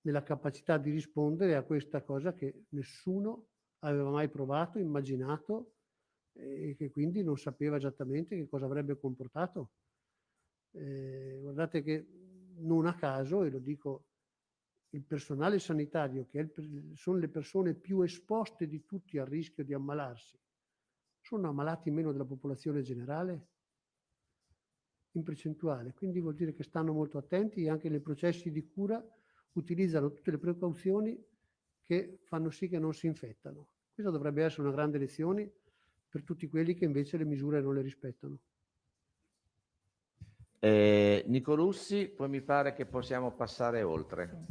nella capacità di rispondere a questa cosa che nessuno aveva mai provato, immaginato e che quindi non sapeva esattamente che cosa avrebbe comportato. Guardate che non a caso, e lo dico, il personale sanitario, che sono le persone più esposte di tutti al rischio di ammalarsi, sono ammalati meno della popolazione generale in percentuale, quindi vuol dire che stanno molto attenti e anche nei processi di cura utilizzano tutte le precauzioni che fanno sì che non si infettano. Questa dovrebbe essere una grande lezione per tutti quelli che invece le misure non le rispettano. Nico Russi, poi mi pare che possiamo passare oltre.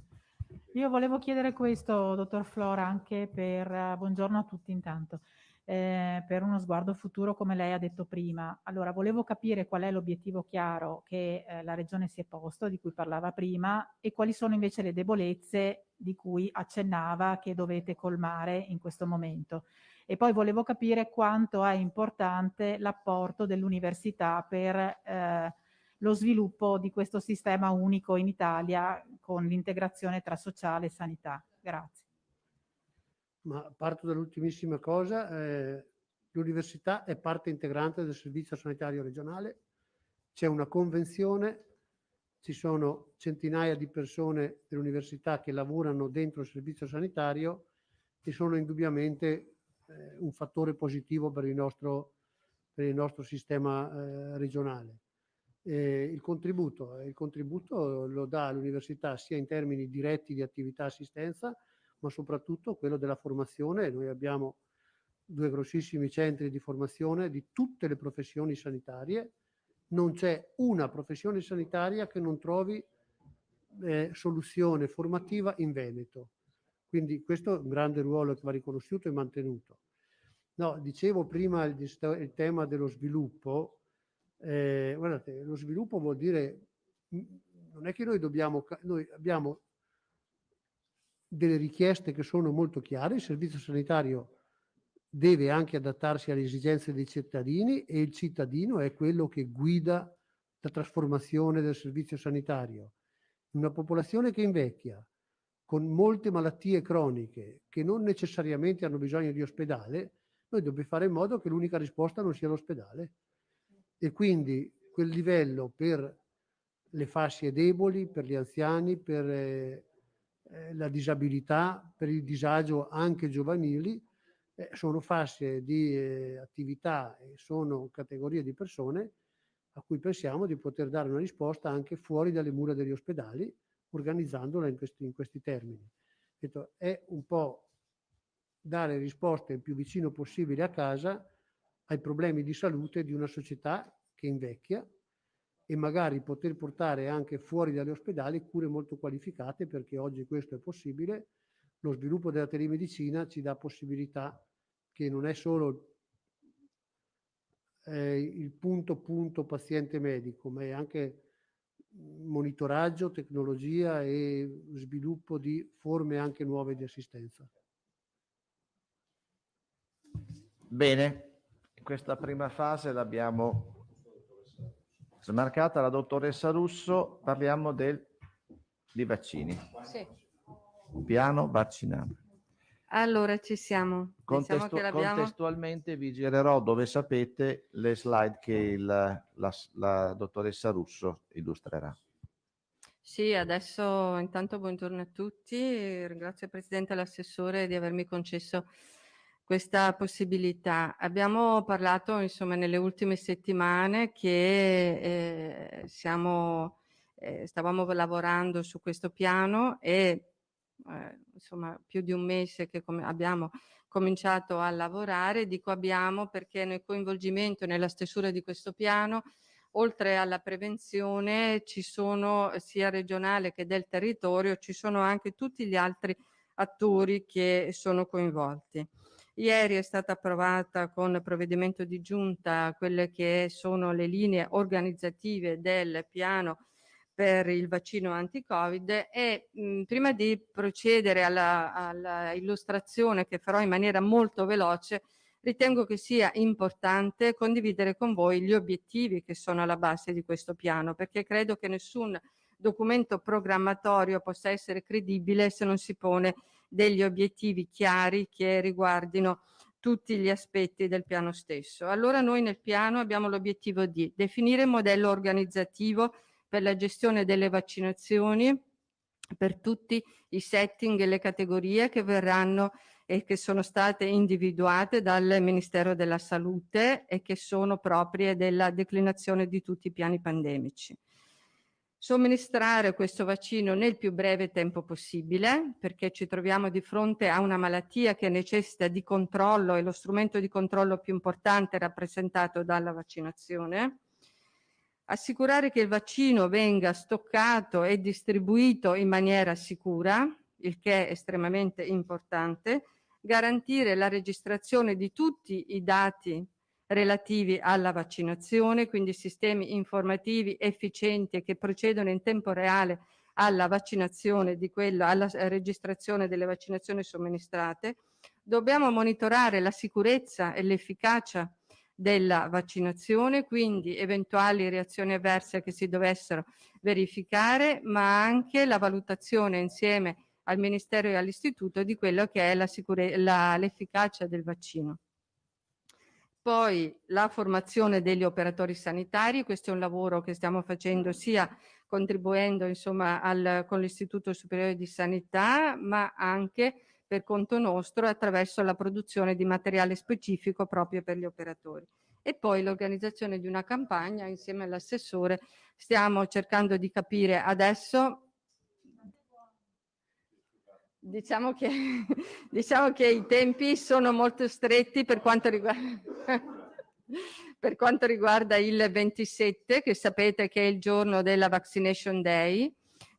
Io volevo chiedere questo, dottor Flora, anche per, buongiorno a tutti intanto, per uno sguardo futuro come lei ha detto prima. Allora, volevo capire qual è l'obiettivo chiaro che la Regione si è posto, di cui parlava prima, e quali sono invece le debolezze di cui accennava che dovete colmare in questo momento. E poi volevo capire quanto è importante l'apporto dell'università per lo sviluppo di questo sistema unico in Italia con l'integrazione tra sociale e sanità. Grazie. Ma parto dall'ultimissima cosa, l'università è parte integrante del Servizio Sanitario Regionale, c'è una convenzione, ci sono centinaia di persone dell'università che lavorano dentro il servizio sanitario e sono indubbiamente un fattore positivo per il nostro sistema regionale. Il contributo lo dà l'università sia in termini diretti di attività assistenza, ma soprattutto quello della formazione. Noi abbiamo 2 grossissimi centri di formazione di tutte le professioni sanitarie. Non c'è una professione sanitaria che non trovi soluzione formativa in Veneto. Quindi questo è un grande ruolo che va riconosciuto e mantenuto. No, dicevo prima il tema dello sviluppo. Guardate, lo sviluppo vuol dire, non è che noi abbiamo delle richieste che sono molto chiare, il servizio sanitario deve anche adattarsi alle esigenze dei cittadini e il cittadino è quello che guida la trasformazione del servizio sanitario. Una popolazione che invecchia, con molte malattie croniche che non necessariamente hanno bisogno di ospedale, noi dobbiamo fare in modo che l'unica risposta non sia l'ospedale. E quindi quel livello per le fasce deboli, per gli anziani, per la disabilità, per il disagio anche giovanili, sono fasce di attività e sono categorie di persone a cui pensiamo di poter dare una risposta anche fuori dalle mura degli ospedali, organizzandola in questi termini. È un po' dare risposte il più vicino possibile a casa ai problemi di salute di una società che invecchia e magari poter portare anche fuori dagli ospedali cure molto qualificate, perché oggi questo è possibile. Lo sviluppo della telemedicina ci dà possibilità che non è solo il punto paziente medico, ma è anche monitoraggio, tecnologia e sviluppo di forme anche nuove di assistenza. Bene, questa prima fase l'abbiamo smarcata. La dottoressa Russo, parliamo di vaccini. Sì. Piano vaccinale. Allora ci siamo. Diciamo che l'abbiamo... Contestualmente vi girerò, dove sapete, le slide che la dottoressa Russo illustrerà. Sì, adesso intanto buongiorno a tutti, ringrazio il Presidente e l'Assessore di avermi concesso questa possibilità. Abbiamo parlato insomma nelle ultime settimane che stavamo lavorando su questo piano e insomma più di un mese che abbiamo cominciato a lavorare. Dico abbiamo perché nel coinvolgimento e nella stesura di questo piano, oltre alla prevenzione, ci sono sia regionale che del territorio, ci sono anche tutti gli altri attori che sono coinvolti. Ieri è stata approvata con provvedimento di giunta quelle che sono le linee organizzative del piano per il vaccino anti-Covid e prima di procedere alla illustrazione, che farò in maniera molto veloce, ritengo che sia importante condividere con voi gli obiettivi che sono alla base di questo piano, perché credo che nessun documento programmatorio possa essere credibile se non si pone degli obiettivi chiari che riguardino tutti gli aspetti del piano stesso. Allora noi nel piano abbiamo l'obiettivo di definire il modello organizzativo per la gestione delle vaccinazioni per tutti i setting e le categorie che verranno e che sono state individuate dal Ministero della Salute e che sono proprie della declinazione di tutti i piani pandemici. somministrare questo vaccino nel più breve tempo possibile, perché ci troviamo di fronte a una malattia che necessita di controllo e lo strumento di controllo più importante è rappresentato dalla vaccinazione. Assicurare che il vaccino venga stoccato e distribuito in maniera sicura, il che è estremamente importante. Garantire la registrazione di tutti i dati relativi alla vaccinazione, quindi sistemi informativi efficienti e che procedono in tempo reale alla vaccinazione alla registrazione delle vaccinazioni somministrate. Dobbiamo monitorare la sicurezza e l'efficacia della vaccinazione, quindi eventuali reazioni avverse che si dovessero verificare, ma anche la valutazione insieme al Ministero e all'Istituto di quello che è l'efficacia del vaccino. Poi la formazione degli operatori sanitari, questo è un lavoro che stiamo facendo sia contribuendo insomma con l'Istituto Superiore di Sanità, ma anche per conto nostro attraverso la produzione di materiale specifico proprio per gli operatori. E poi l'organizzazione di una campagna insieme all'assessore. Stiamo cercando di capire adesso. Diciamo che i tempi sono molto stretti per quanto riguarda il 27, che sapete che è il giorno della Vaccination Day.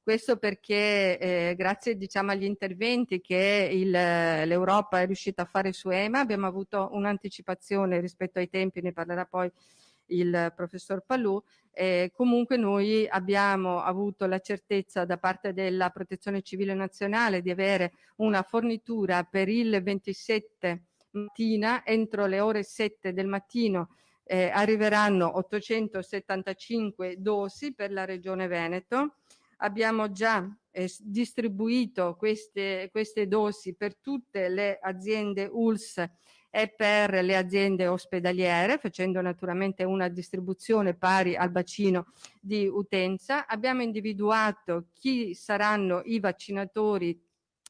Questo perché grazie agli interventi che l'Europa è riuscita a fare su EMA abbiamo avuto un'anticipazione rispetto ai tempi, ne parlerà poi il professor Palù. Comunque noi abbiamo avuto la certezza da parte della Protezione Civile Nazionale di avere una fornitura per il 27 mattina, entro le ore 7 del mattino arriveranno 875 dosi per la Regione Veneto. Abbiamo già distribuito queste dosi per tutte le aziende ULSS e per le aziende ospedaliere, facendo naturalmente una distribuzione pari al bacino di utenza. Abbiamo individuato chi saranno i vaccinatori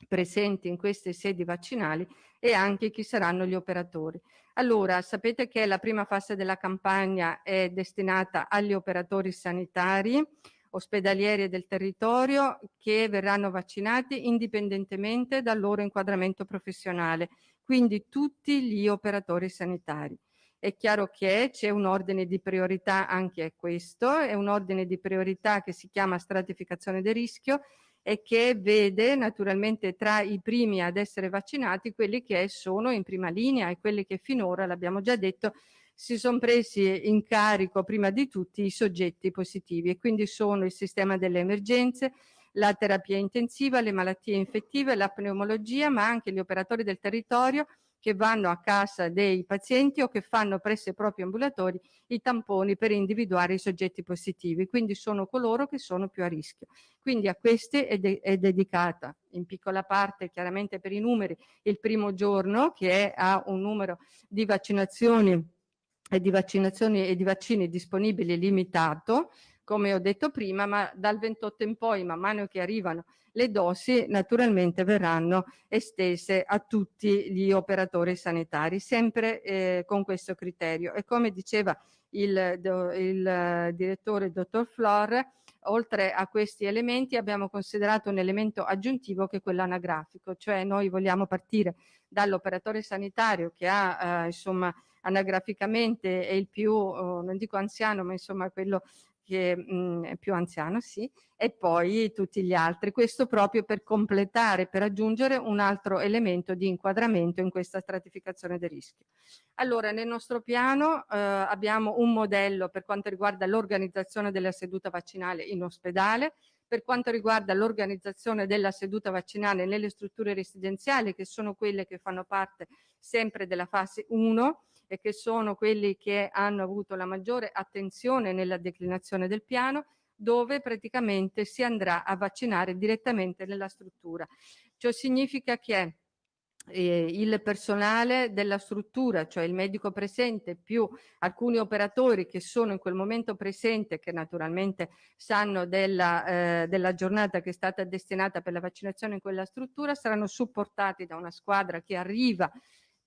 presenti in queste sedi vaccinali e anche chi saranno gli operatori. Allora, sapete che la prima fase della campagna è destinata agli operatori sanitari, ospedalieri e del territorio che verranno vaccinati indipendentemente dal loro inquadramento professionale, quindi tutti gli operatori sanitari. È chiaro che c'è un ordine di priorità anche a questo, è un ordine di priorità che si chiama stratificazione del rischio e che vede naturalmente tra i primi ad essere vaccinati quelli che sono in prima linea e quelli che finora, l'abbiamo già detto, si sono presi in carico prima di tutti i soggetti positivi, e quindi sono il sistema delle emergenze, la terapia intensiva, le malattie infettive, la pneumologia, ma anche gli operatori del territorio che vanno a casa dei pazienti o che fanno presso i propri ambulatori i tamponi per individuare i soggetti positivi, quindi sono coloro che sono più a rischio. Quindi a questi è dedicata in piccola parte, chiaramente per i numeri, il primo giorno, che ha un numero di vaccinazioni e di vaccini disponibili limitato, come ho detto prima, ma dal 28 in poi, man mano che arrivano le dosi, naturalmente verranno estese a tutti gli operatori sanitari, sempre con questo criterio. E come diceva il direttore dottor Flor, oltre a questi elementi abbiamo considerato un elemento aggiuntivo che è quello anagrafico, cioè noi vogliamo partire dall'operatore sanitario che ha insomma anagraficamente è il più, non dico anziano, ma insomma quello che è più anziano, sì, e poi tutti gli altri. Questo proprio per completare, per aggiungere un altro elemento di inquadramento in questa stratificazione del rischio. Allora, nel nostro piano abbiamo un modello per quanto riguarda l'organizzazione della seduta vaccinale in ospedale, per quanto riguarda l'organizzazione della seduta vaccinale nelle strutture residenziali, che sono quelle che fanno parte sempre della fase 1 e che sono quelli che hanno avuto la maggiore attenzione nella declinazione del piano, dove praticamente si andrà a vaccinare direttamente nella struttura. Ciò significa che il personale della struttura, cioè il medico presente più alcuni operatori che sono in quel momento presente, che naturalmente sanno della giornata che è stata destinata per la vaccinazione in quella struttura, saranno supportati da una squadra che arriva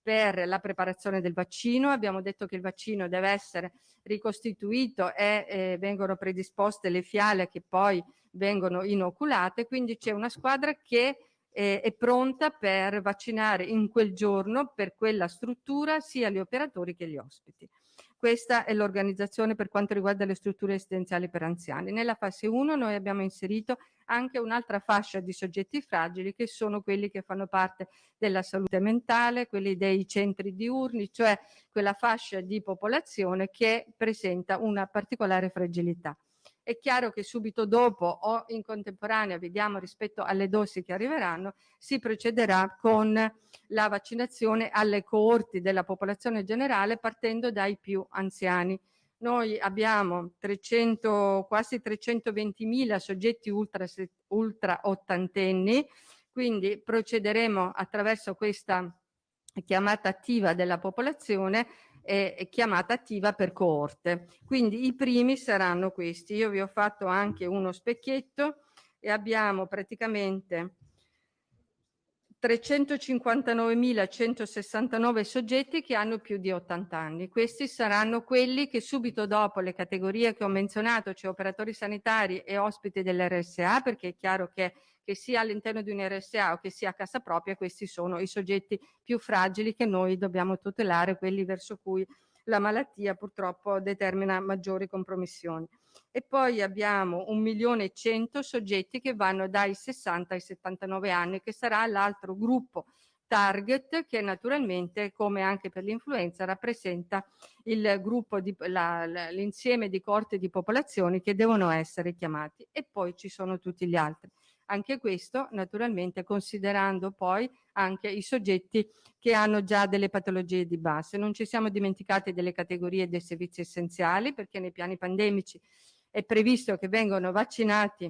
per la preparazione del vaccino. Abbiamo detto che il vaccino deve essere ricostituito e vengono predisposte le fiale che poi vengono inoculate, quindi c'è una squadra che è pronta per vaccinare in quel giorno per quella struttura sia gli operatori che gli ospiti. Questa è l'organizzazione per quanto riguarda le strutture residenziali per anziani. Nella fase 1 noi abbiamo inserito anche un'altra fascia di soggetti fragili, che sono quelli che fanno parte della salute mentale, quelli dei centri diurni, cioè quella fascia di popolazione che presenta una particolare fragilità. È chiaro che subito dopo o in contemporanea, vediamo rispetto alle dosi che arriveranno, si procederà con la vaccinazione alle coorti della popolazione generale, partendo dai più anziani. Noi abbiamo quasi 320.000 soggetti ultra ottantenni, quindi procederemo attraverso questa chiamata attiva della popolazione e chiamata attiva per coorte. Quindi i primi saranno questi. Io vi ho fatto anche uno specchietto e abbiamo praticamente 359.169 soggetti che hanno più di 80 anni. Questi saranno quelli che subito dopo le categorie che ho menzionato, cioè operatori sanitari e ospiti dell'RSA, perché è chiaro che sia all'interno di un RSA o che sia a casa propria, questi sono i soggetti più fragili che noi dobbiamo tutelare, quelli verso cui la malattia purtroppo determina maggiori compromissioni. E poi abbiamo 1.100.000 soggetti che vanno dai 60 ai 79 anni, che sarà l'altro gruppo target che naturalmente, come anche per l'influenza, rappresenta il gruppo l'insieme di coorti di popolazioni che devono essere chiamati. E poi ci sono tutti gli altri. Anche questo naturalmente considerando poi anche i soggetti che hanno già delle patologie di base. Non ci siamo dimenticati delle categorie dei servizi essenziali, perché nei piani pandemici è previsto che vengano vaccinati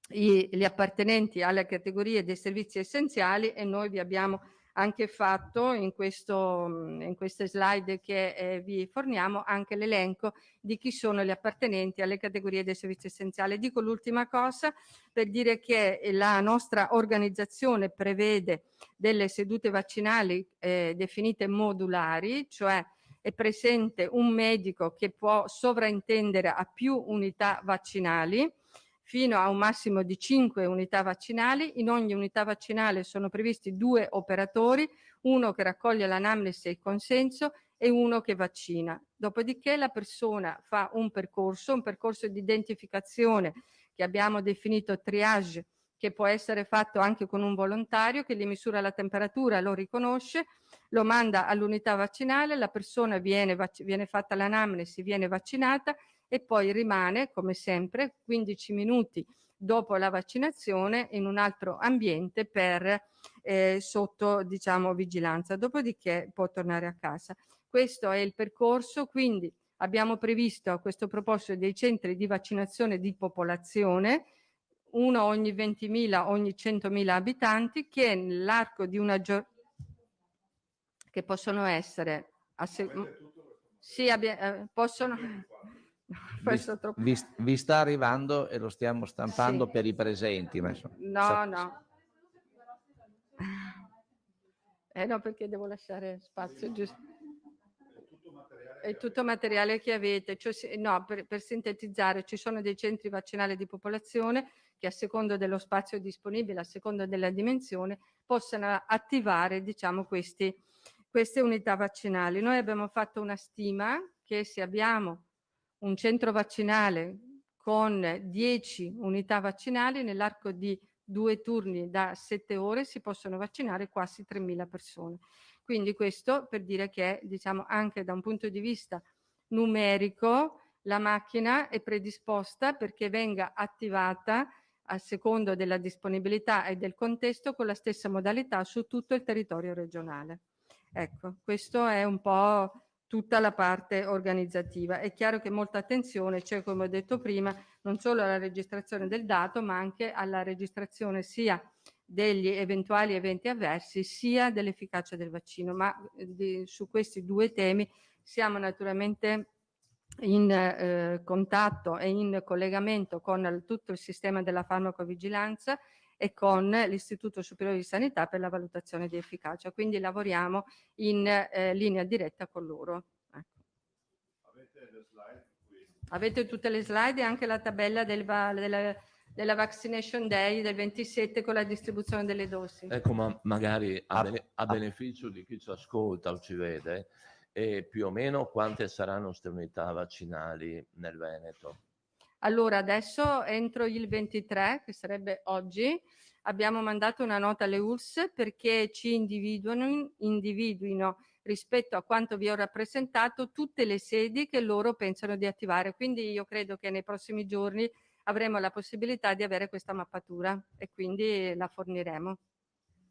gli appartenenti alle categorie dei servizi essenziali, e noi vi abbiamo anche fatto in queste slide che vi forniamo anche l'elenco di chi sono gli appartenenti alle categorie dei servizi essenziali. Dico l'ultima cosa per dire che la nostra organizzazione prevede delle sedute vaccinali definite modulari, cioè è presente un medico che può sovraintendere a più unità vaccinali, fino a un massimo di 5 unità vaccinali. In ogni unità vaccinale sono previsti 2 operatori, uno che raccoglie l'anamnesi e il consenso e uno che vaccina. Dopodiché la persona fa un percorso di identificazione che abbiamo definito triage, che può essere fatto anche con un volontario che gli misura la temperatura, lo riconosce, lo manda all'unità vaccinale, la persona viene fatta l'anamnesi, viene vaccinata e poi rimane, come sempre, 15 minuti dopo la vaccinazione in un altro ambiente sotto, vigilanza. Dopodiché può tornare a casa. Questo è il percorso, quindi abbiamo previsto a questo proposito dei centri di vaccinazione di popolazione, uno ogni 20.000, ogni 100.000 abitanti, che nell'arco di una giornata, che possono essere possono Vi sta arrivando e lo stiamo stampando Sì. per i presenti. Ma insomma, No. No, perché devo lasciare spazio, giusto? È tutto materiale che avete. Cioè, per sintetizzare, ci sono dei centri vaccinali di popolazione che a seconda dello spazio disponibile, a seconda della dimensione, possano attivare queste unità vaccinali. Noi abbiamo fatto una stima che se abbiamo un centro vaccinale con 10 unità vaccinali, nell'arco di 2 turni da 7 ore si possono vaccinare quasi 3.000 persone. Quindi questo per dire che, anche da un punto di vista numerico, la macchina è predisposta perché venga attivata a secondo della disponibilità e del contesto con la stessa modalità su tutto il territorio regionale. Ecco, questo è un po' tutta la parte organizzativa. È chiaro che molta attenzione c'è, come ho detto prima, non solo alla registrazione del dato, ma anche alla registrazione sia degli eventuali eventi avversi, sia dell'efficacia del vaccino. Ma su questi 2 temi siamo naturalmente in contatto e in collegamento con tutto il sistema della farmacovigilanza e con l'Istituto Superiore di Sanità per la valutazione di efficacia. Quindi lavoriamo in linea diretta con loro. Ecco. Avete tutte le slide e anche la tabella della Vaccination Day del 27 con la distribuzione delle dosi. Ecco, ma magari a beneficio di chi ci ascolta o ci vede, più o meno quante saranno queste unità vaccinali nel Veneto? Allora, adesso entro il 23, che sarebbe oggi, abbiamo mandato una nota alle ULSS perché ci individuino rispetto a quanto vi ho rappresentato tutte le sedi che loro pensano di attivare. Quindi io credo che nei prossimi giorni avremo la possibilità di avere questa mappatura e quindi la forniremo.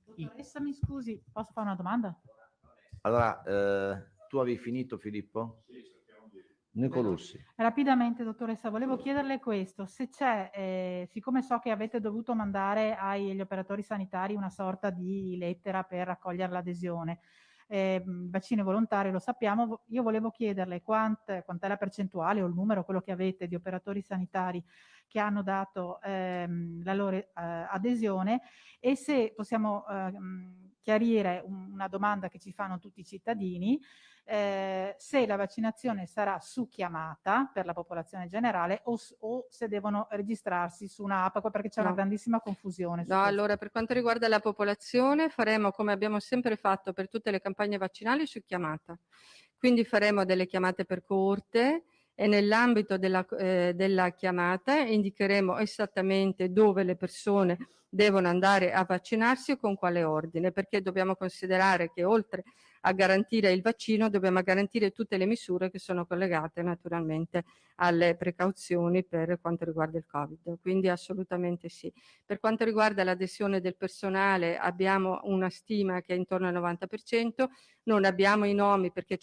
Dottoressa, mi scusi, posso fare una domanda? Allora, tu avevi finito, Filippo? Nicolussi. Rapidamente, dottoressa, volevo chiederle questo, se c'è, siccome so che avete dovuto mandare agli operatori sanitari una sorta di lettera per raccogliere l'adesione, vaccino volontario lo sappiamo, io volevo chiederle quant'è la percentuale o il numero, quello che avete, di operatori sanitari che hanno dato la loro adesione, e se possiamo chiarire una domanda che ci fanno tutti i cittadini, se la vaccinazione sarà su chiamata per la popolazione generale o se devono registrarsi su un'app, perché c'è una No. grandissima confusione. No, allora per quanto riguarda la popolazione faremo come abbiamo sempre fatto per tutte le campagne vaccinali su chiamata. Quindi faremo delle chiamate per coorte e nell'ambito della chiamata indicheremo esattamente dove le persone devono andare a vaccinarsi e con quale ordine, perché dobbiamo considerare che oltre a garantire il vaccino dobbiamo garantire tutte le misure che sono collegate naturalmente alle precauzioni per quanto riguarda il Covid. Quindi assolutamente sì. Per quanto riguarda l'adesione del personale abbiamo una stima che è intorno al 90%, non abbiamo i nomi perché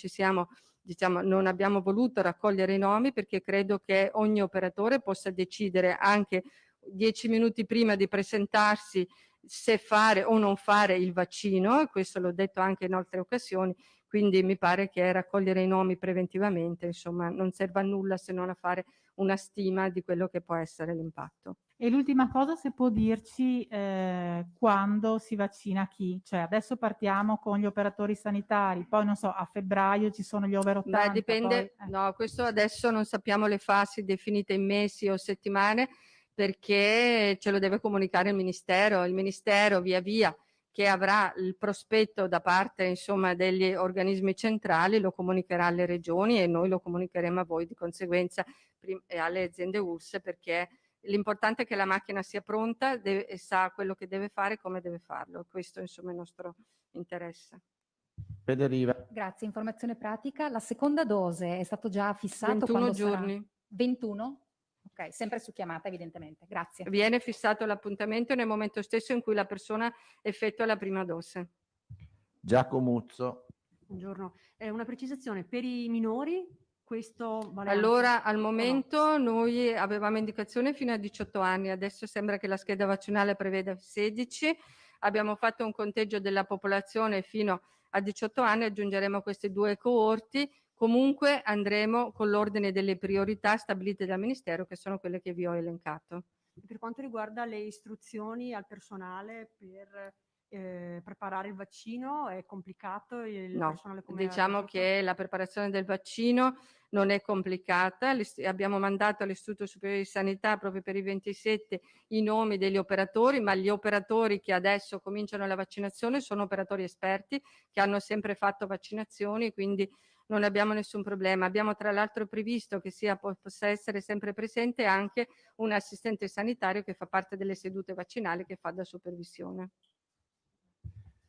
non abbiamo voluto raccogliere i nomi perché credo che ogni operatore possa decidere anche 10 minuti prima di presentarsi se fare o non fare il vaccino, e questo l'ho detto anche in altre occasioni, quindi mi pare che raccogliere i nomi preventivamente, insomma, non serva a nulla se non a fare una stima di quello che può essere l'impatto. E l'ultima cosa, se può dirci quando si vaccina chi? Cioè adesso partiamo con gli operatori sanitari, poi non so, a febbraio ci sono gli over 80. Beh, dipende, poi, no, questo adesso non sappiamo le fasi definite in mesi o settimane perché ce lo deve comunicare il Ministero via via che avrà il prospetto da parte insomma degli organismi centrali lo comunicherà alle regioni e noi lo comunicheremo a voi di conseguenza e alle aziende ULSS, perché l'importante è che la macchina sia pronta e sa quello che deve fare e come deve farlo. Questo insomma è il nostro interesse. Federiva. Grazie, informazione pratica. La seconda dose è stato già fissato? 21 quando giorni. Sarà? 21? Ok, sempre su chiamata evidentemente. Grazie. Viene fissato l'appuntamento nel momento stesso in cui la persona effettua la prima dose. Giacomuzzo. Buongiorno. Una precisazione, per i minori questo vale Allora, anche, al o no? momento noi avevamo indicazione fino a 18 anni, adesso sembra che la scheda vaccinale preveda 16, abbiamo fatto un conteggio della popolazione fino a 18 anni, aggiungeremo queste due coorti, comunque andremo con l'ordine delle priorità stabilite dal Ministero, che sono quelle che vi ho elencato. Per quanto riguarda le istruzioni al personale per preparare il vaccino, è complicato? Il No, personale come ha diciamo reagito? che la preparazione del vaccino non è complicata. Abbiamo mandato all'Istituto Superiore di Sanità proprio per i 27 i nomi degli operatori, ma gli operatori che adesso cominciano la vaccinazione sono operatori esperti che hanno sempre fatto vaccinazioni, quindi non abbiamo nessun problema. Abbiamo tra l'altro previsto che possa essere sempre presente anche un assistente sanitario che fa parte delle sedute vaccinali che fa da supervisione.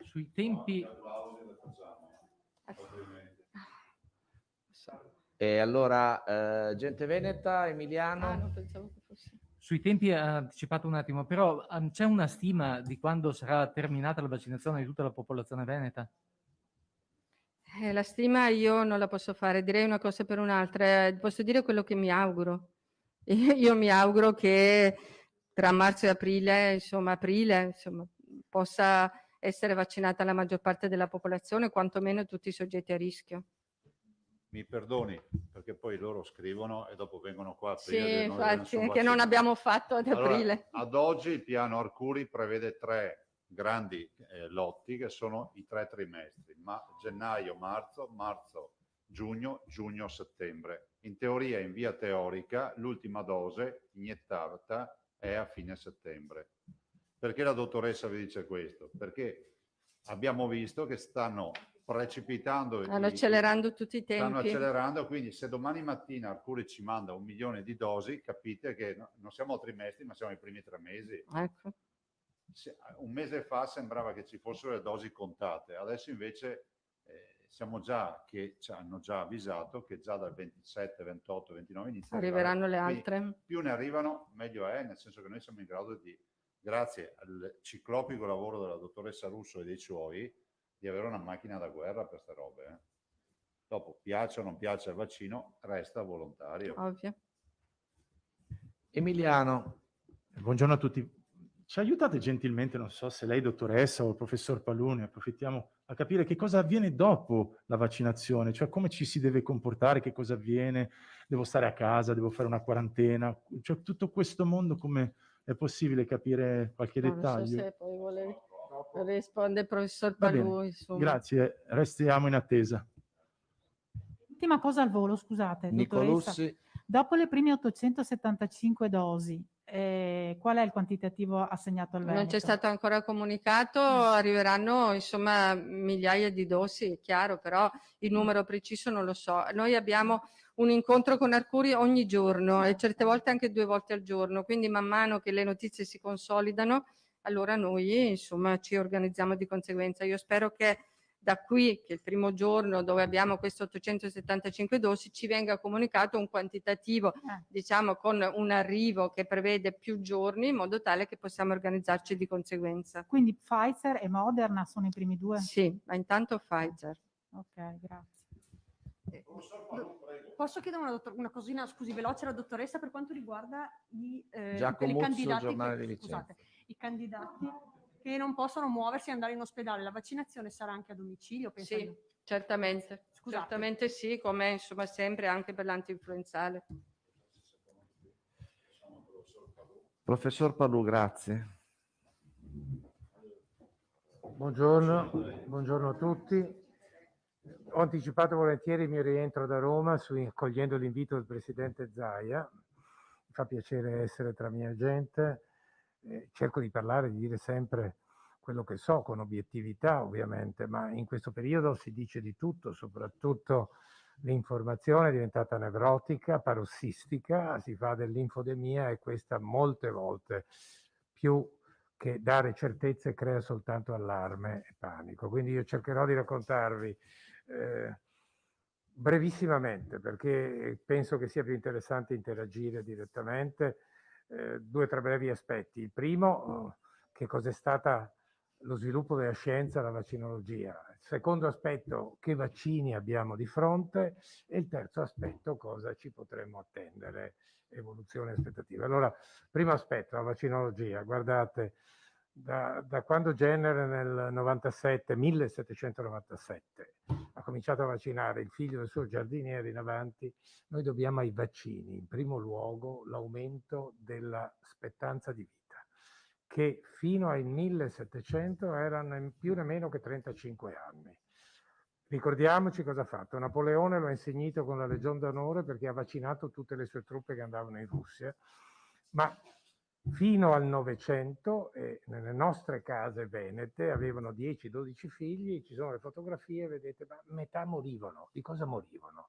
Sui tempi, E allora, gente veneta, Emiliano. non pensavo che fosse. sui tempi ha anticipato un attimo, però c'è una stima di quando sarà terminata la vaccinazione di tutta la popolazione veneta? La stima io non la posso fare, direi una cosa per un'altra. Posso dire quello che mi auguro. Io mi auguro che tra marzo e aprile, insomma, possa essere vaccinata la maggior parte della popolazione, quantomeno tutti i soggetti a rischio. mi perdoni, perché poi loro scrivono e dopo vengono qua a Sì, aprile, noi non infatti, sono che non vaccinati. abbiamo fatto ad Allora, aprile. ad oggi il piano Arcuri prevede 3 grandi lotti che sono i 3 trimestri, ma gennaio, marzo, giugno, settembre. In teoria, in via teorica, l'ultima dose iniettata è a fine settembre. Perché la dottoressa vi dice questo? Perché abbiamo visto che stanno precipitando, Stanno accelerando tutti i stanno tempi. accelerando, quindi se domani mattina Arcuri ci manda 1 milione di dosi, capite che non siamo a trimestri, ma siamo ai primi 3 mesi. Ecco. Un mese fa sembrava che ci fossero le dosi contate, adesso invece siamo già che ci hanno già avvisato che già dal 27, 28, 29 inizia Arriveranno le quindi altre. più ne arrivano meglio è, nel senso che noi siamo in grado di, grazie al ciclopico lavoro della dottoressa Russo e dei suoi, di avere una macchina da guerra per queste robe. Dopo, piace o non piace il vaccino, resta volontario. Ovvio. Emiliano, Buongiorno a tutti. Ci aiutate gentilmente, non so se lei, dottoressa o il professor Paluni, approfittiamo a capire che cosa avviene dopo la vaccinazione, cioè come ci si deve comportare, che cosa avviene, devo stare a casa, devo fare una quarantena, cioè tutto questo mondo, come è possibile capire qualche Non so dettaglio? se poi vuole risponde il professor Va bene, Palù, insomma. grazie, restiamo in attesa. Ultima cosa al volo, scusate, dottoressa. Nicolussi, Dopo le prime 875 dosi, qual è il quantitativo assegnato al Veneto? Non c'è stato ancora comunicato, arriveranno insomma migliaia di dosi, è chiaro, però il numero preciso non lo so. Noi abbiamo un incontro con Arcuri ogni giorno e certe volte anche 2 volte al giorno, quindi man mano che le notizie si consolidano, allora noi insomma ci organizziamo di conseguenza. Io spero che da qui, che il primo giorno dove abbiamo queste 875 dosi, ci venga comunicato un quantitativo, diciamo con un arrivo che prevede più giorni, in modo tale che possiamo organizzarci di conseguenza. Quindi Pfizer e Moderna sono i primi 2? Sì, ma intanto Pfizer. Ok, grazie. Posso chiedere una cosina, scusi, veloce alla dottoressa per quanto riguarda tutti Giacomo i candidati Giornale di Vicenza. scusate, i candidati che non possono muoversi e andare in ospedale, la vaccinazione sarà anche a domicilio? Penso Sì, certamente. Scusate. Certamente sì, come insomma sempre anche per l'antinfluenzale. professor Palù, grazie. Buongiorno a tutti. Ho anticipato volentieri il mio rientro da Roma accogliendo l'invito del Presidente Zaia. Mi fa piacere essere tra mia gente. Cerco di parlare, di dire sempre quello che so, con obiettività ovviamente, ma in questo periodo si dice di tutto, soprattutto l'informazione è diventata nevrotica, parossistica, si fa dell'infodemia e questa molte volte più che dare certezze crea soltanto allarme e panico. Quindi io cercherò di raccontarvi brevissimamente, perché penso che sia più interessante interagire direttamente, 2 o 3 brevi aspetti. Il primo, che cos'è stata lo sviluppo della scienza, la vaccinologia. Il secondo aspetto, che vaccini abbiamo di fronte. E il terzo aspetto, cosa ci potremmo attendere, evoluzione e aspettative. Allora, primo aspetto, la vaccinologia. Guardate, da quando Jenner nel 1797 ha cominciato a vaccinare il figlio del suo giardiniere in avanti, noi dobbiamo ai vaccini, in primo luogo, l'aumento dell'aspettanza di vita, che fino al 1700 erano più né meno che 35 anni. Ricordiamoci cosa ha fatto. Napoleone lo ha insignito con la Legion d'Onore perché ha vaccinato tutte le sue truppe che andavano in Russia, ma fino al Novecento, nelle nostre case venete, avevano 10-12 figli, ci sono le fotografie, vedete, ma metà morivano. Di cosa morivano?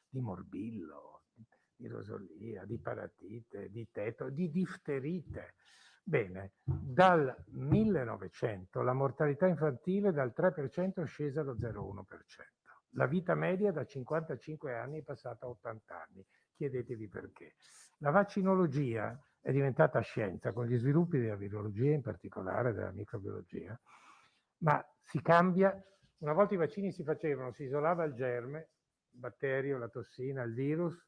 Di morbillo, di rosolia, di paratite, di tetano, di difterite. Bene, dal 1900 la mortalità infantile dal 3% è scesa allo 0,1%. La vita media da 55 anni è passata a 80 anni. Chiedetevi perché. La vaccinologia è diventata scienza con gli sviluppi della virologia, in particolare della microbiologia, ma si cambia. Una volta i vaccini si facevano, si isolava il germe, il batterio, la tossina, il virus,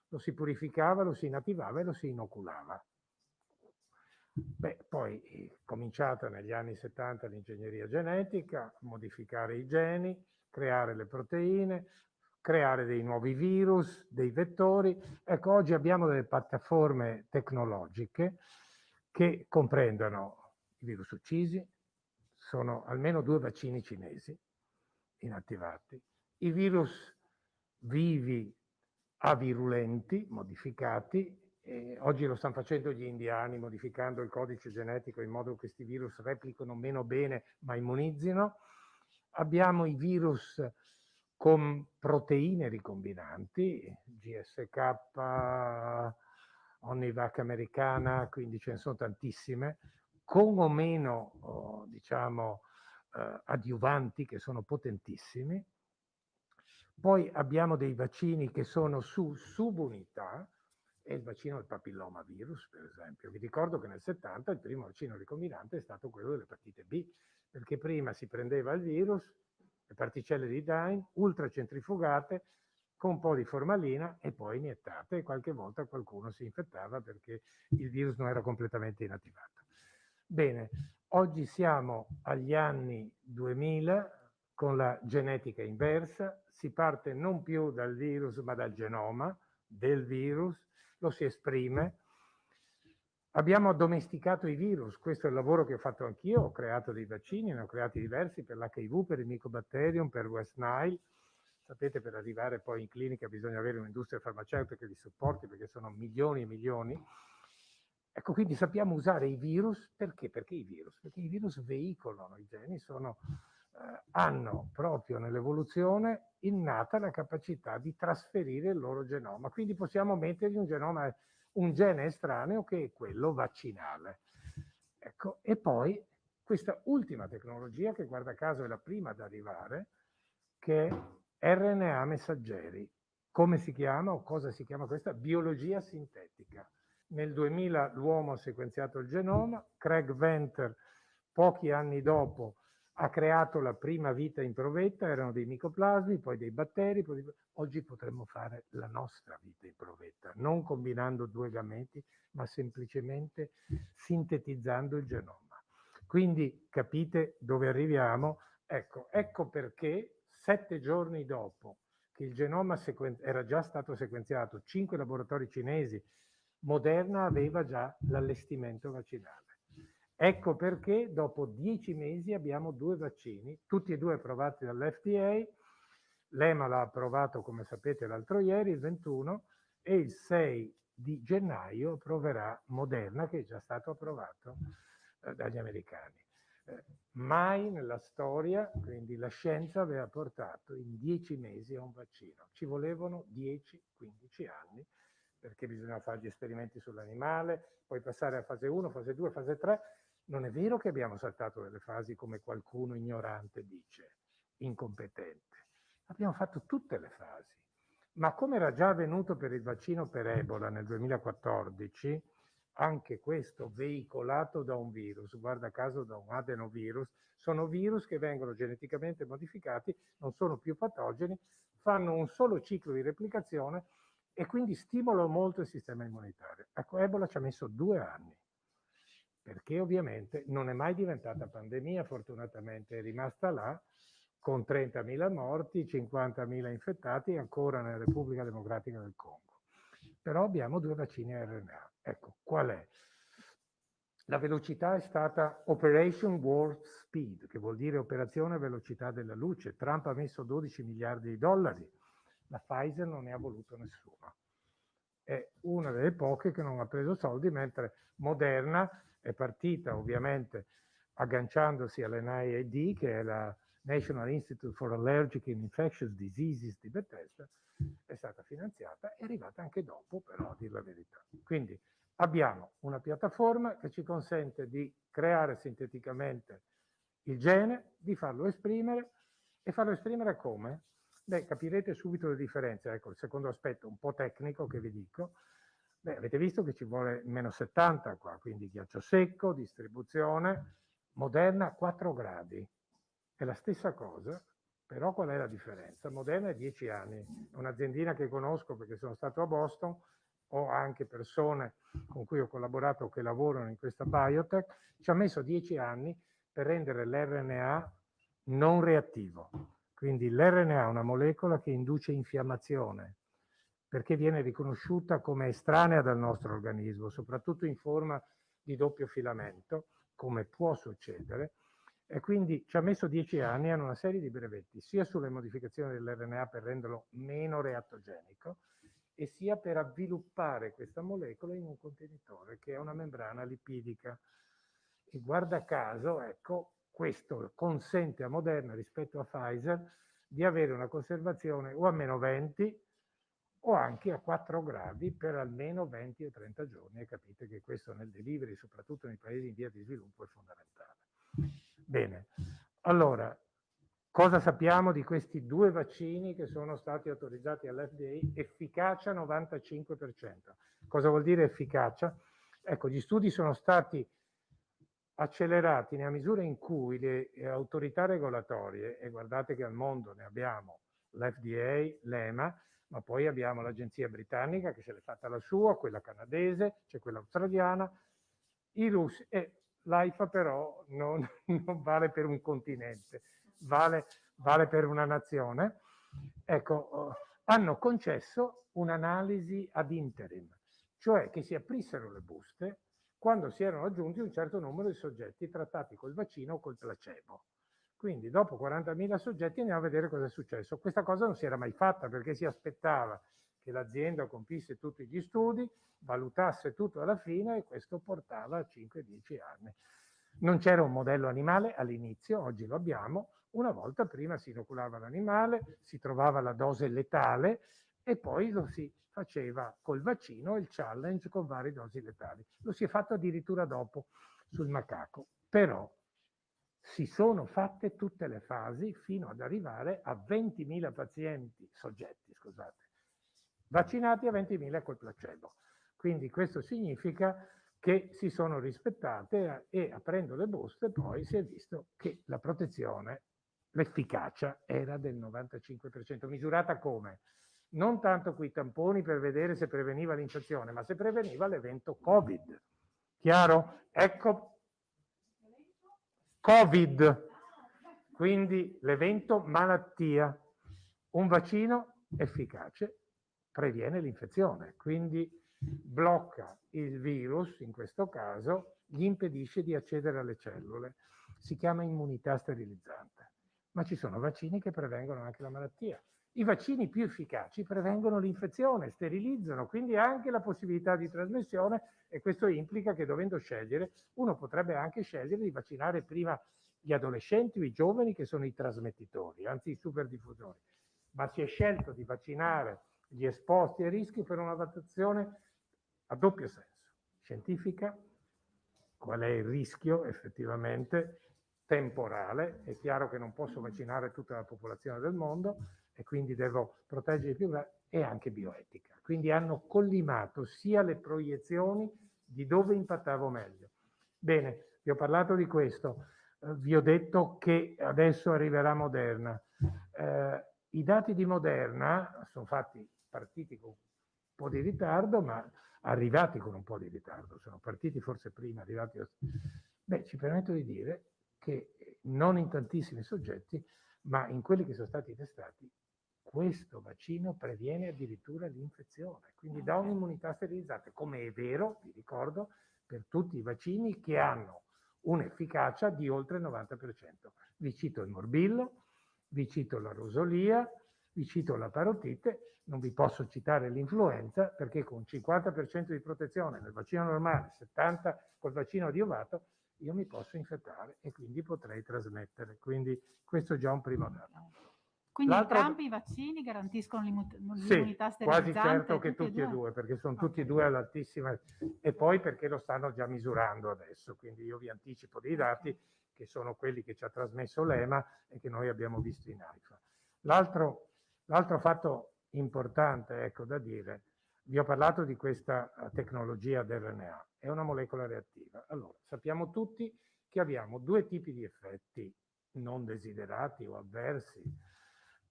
lo si purificava, lo si inattivava e lo si inoculava. Poi è cominciata negli anni 70 l'ingegneria genetica, modificare i geni, creare le proteine, creare dei nuovi virus, dei vettori. Ecco, oggi abbiamo delle piattaforme tecnologiche che comprendono i virus uccisi, sono almeno 2 vaccini cinesi inattivati, i virus vivi avirulenti, modificati, e oggi lo stanno facendo gli indiani, modificando il codice genetico in modo che questi virus replicano meno bene ma immunizzino. Abbiamo i virus con proteine ricombinanti, GSK, Omnivac americana, quindi ce ne sono tantissime, con o meno, diciamo, adiuvanti che sono potentissimi. Poi abbiamo dei vaccini che sono su subunità, e il vaccino del papillomavirus, per esempio. Vi ricordo che nel 70 il primo vaccino ricombinante è stato quello dell'epatite B, perché prima si prendeva il virus, le particelle di Dyne, ultracentrifugate, con un po' di formalina e poi iniettate, e qualche volta qualcuno si infettava perché il virus non era completamente inattivato. Bene, oggi siamo agli anni 2000 con la genetica inversa, si parte non più dal virus ma dal genoma del virus, lo si esprime. Abbiamo addomesticato i virus, questo è il lavoro che ho fatto anch'io, ho creato dei vaccini, ne ho creati diversi per l'HIV, per il Mycobacterium, per West Nile. Sapete, per arrivare poi in clinica bisogna avere un'industria farmaceutica che li supporti, perché sono milioni e milioni. Ecco, quindi sappiamo usare i virus. Perché? Perché i virus veicolano i geni, hanno proprio nell'evoluzione innata la capacità di trasferire il loro genoma. Quindi possiamo mettergli un gene estraneo che è quello vaccinale. Ecco, e poi questa ultima tecnologia, che guarda caso è la prima ad arrivare, che è RNA messaggeri. Come si chiama o cosa si chiama questa? Biologia sintetica. Nel 2000 l'uomo ha sequenziato il genoma, Craig Venter pochi anni dopo ha creato la prima vita in provetta, erano dei micoplasmi, poi dei batteri, oggi potremmo fare la nostra vita in provetta, non combinando 2 gameti, ma semplicemente sintetizzando il genoma. Quindi capite dove arriviamo? Ecco perché 7 giorni dopo che il genoma era già stato sequenziato, 5 laboratori cinesi, Moderna aveva già l'allestimento vaccinale. Ecco perché dopo 10 mesi abbiamo 2 vaccini, tutti e 2 approvati dall'FDA. L'EMA l'ha approvato, come sapete, l'altro ieri, il 21, e il 6 di gennaio approverà Moderna, che è già stato approvato dagli americani. Mai nella storia, quindi la scienza aveva portato in 10 mesi a un vaccino. Ci volevano 10-15 anni, perché bisognava fare gli esperimenti sull'animale, poi passare a fase 1, fase 2, fase 3. Non è vero che abbiamo saltato delle fasi come qualcuno ignorante dice, incompetente. Abbiamo fatto tutte le fasi. Ma come era già avvenuto per il vaccino per Ebola nel 2014, anche questo veicolato da un virus, guarda caso da un adenovirus, sono virus che vengono geneticamente modificati, non sono più patogeni, fanno un solo ciclo di replicazione e quindi stimolano molto il sistema immunitario. Ecco, Ebola ci ha messo 2 anni, perché ovviamente non è mai diventata pandemia, fortunatamente è rimasta là, con 30.000 morti, 50.000 infettati, ancora nella Repubblica Democratica del Congo. Però abbiamo 2 vaccini a RNA. Ecco, qual è? La velocità è stata Operation Warp Speed, che vuol dire operazione velocità della luce. Trump ha messo 12 miliardi di dollari, la Pfizer non ne ha voluto nessuno. È una delle poche che non ha preso soldi, mentre Moderna è partita ovviamente agganciandosi all'NIAID, che è la National Institute for Allergic and Infectious Diseases di Bethesda, è stata finanziata, è arrivata anche dopo, però, a dire la verità. Quindi abbiamo una piattaforma che ci consente di creare sinteticamente il gene, di farlo esprimere, e farlo esprimere come? Beh, capirete subito le differenze. Ecco, il secondo aspetto un po' tecnico che vi dico. Beh, avete visto che ci vuole -70 qua, quindi ghiaccio secco, distribuzione. Moderna 4 gradi. È la stessa cosa, però qual è la differenza? Moderna è 10 anni. È un'aziendina che conosco perché sono stato a Boston, ho anche persone con cui ho collaborato che lavorano in questa biotech, ci ha messo 10 anni per rendere l'RNA non reattivo. Quindi l'RNA è una molecola che induce infiammazione, perché viene riconosciuta come estranea dal nostro organismo, soprattutto in forma di doppio filamento, come può succedere, e quindi ci ha messo 10 anni, hanno una serie di brevetti, sia sulle modificazioni dell'RNA per renderlo meno reattogenico, e sia per avviluppare questa molecola in un contenitore che è una membrana lipidica. E guarda caso, ecco, questo consente a Moderna rispetto a Pfizer di avere una conservazione o a -20 o anche a 4 gradi per almeno 20 o 30 giorni. E capite che questo nel delivery, soprattutto nei paesi in via di sviluppo, è fondamentale. Bene, allora, cosa sappiamo di questi 2 vaccini che sono stati autorizzati all'FDA? Efficacia 95%. Cosa vuol dire efficacia? Ecco, gli studi sono stati accelerati nella misura in cui le autorità regolatorie, e guardate che al mondo ne abbiamo l'FDA, l'EMA, ma poi abbiamo l'agenzia britannica che se l'è fatta la sua, quella canadese, c'è quella australiana, i russi, e l'AIFA però non vale per un continente, vale per una nazione. Ecco, hanno concesso un'analisi ad interim, cioè che si aprissero le buste quando si erano aggiunti un certo numero di soggetti trattati col vaccino o col placebo. Quindi dopo 40.000 soggetti andiamo a vedere cosa è successo. Questa cosa non si era mai fatta perché si aspettava che l'azienda compisse tutti gli studi, valutasse tutto alla fine, e questo portava a 5-10 anni. Non c'era un modello animale all'inizio, oggi lo abbiamo. Una volta prima si inoculava l'animale, si trovava la dose letale e poi lo si faceva col vaccino, il challenge con varie dosi letali. Lo si è fatto addirittura dopo sul macaco, però si sono fatte tutte le fasi fino ad arrivare a 20.000 soggetti, vaccinati, a 20.000 col placebo. Quindi questo significa che si sono rispettate, e aprendo le buste poi si è visto che la protezione, l'efficacia era del 95%. Misurata come? Non tanto coi tamponi per vedere se preveniva l'infezione, ma se preveniva l'evento Covid. Chiaro? Ecco, Covid, quindi l'evento malattia. Un vaccino efficace previene l'infezione, quindi blocca il virus, in questo caso, gli impedisce di accedere alle cellule. Si chiama immunità sterilizzante. Ma ci sono vaccini che prevengono anche la malattia. I vaccini più efficaci prevengono l'infezione, sterilizzano, quindi anche la possibilità di trasmissione, e questo implica che, dovendo scegliere, uno potrebbe anche scegliere di vaccinare prima gli adolescenti o i giovani, che sono i trasmettitori, anzi i superdiffusori. Ma si è scelto di vaccinare gli esposti a rischio per una valutazione a doppio senso. Scientifica, qual è il rischio effettivamente temporale? È chiaro che non posso vaccinare tutta la popolazione del mondo e quindi devo proteggere i più grandi, e anche bioetica. Quindi hanno collimato sia le proiezioni di dove impattavo meglio. Bene, vi ho parlato di questo, vi ho detto che adesso arriverà Moderna. I dati di Moderna sono partiti con un po' di ritardo, ma arrivati con un po' di ritardo, sono partiti forse prima, arrivati. Ci permetto di dire che non in tantissimi soggetti, ma in quelli che sono stati testati, questo vaccino previene addirittura l'infezione, quindi dà un'immunità sterilizzante, come è vero, vi ricordo, per tutti i vaccini che hanno un'efficacia di oltre il 90%. Vi cito il morbillo, vi cito la rosolia, vi cito la parotite, non vi posso citare l'influenza, perché con 50% di protezione nel vaccino normale, 70% col vaccino adiovato, io mi posso infettare e quindi potrei trasmettere. Quindi questo è già un primo dato. Quindi entrambi i vaccini garantiscono l'immunità Sì, sterilizzante? quasi certo che tutti e due, perché sono tutti e due all'altissima, e poi perché lo stanno già misurando adesso, quindi io vi anticipo dei dati che sono quelli che ci ha trasmesso l'EMA e che noi abbiamo visto in AIFA. L'altro fatto importante, ecco, da dire, vi ho parlato di questa tecnologia dell'RNA, è una molecola reattiva. Allora, sappiamo tutti che abbiamo 2 tipi di effetti non desiderati o avversi,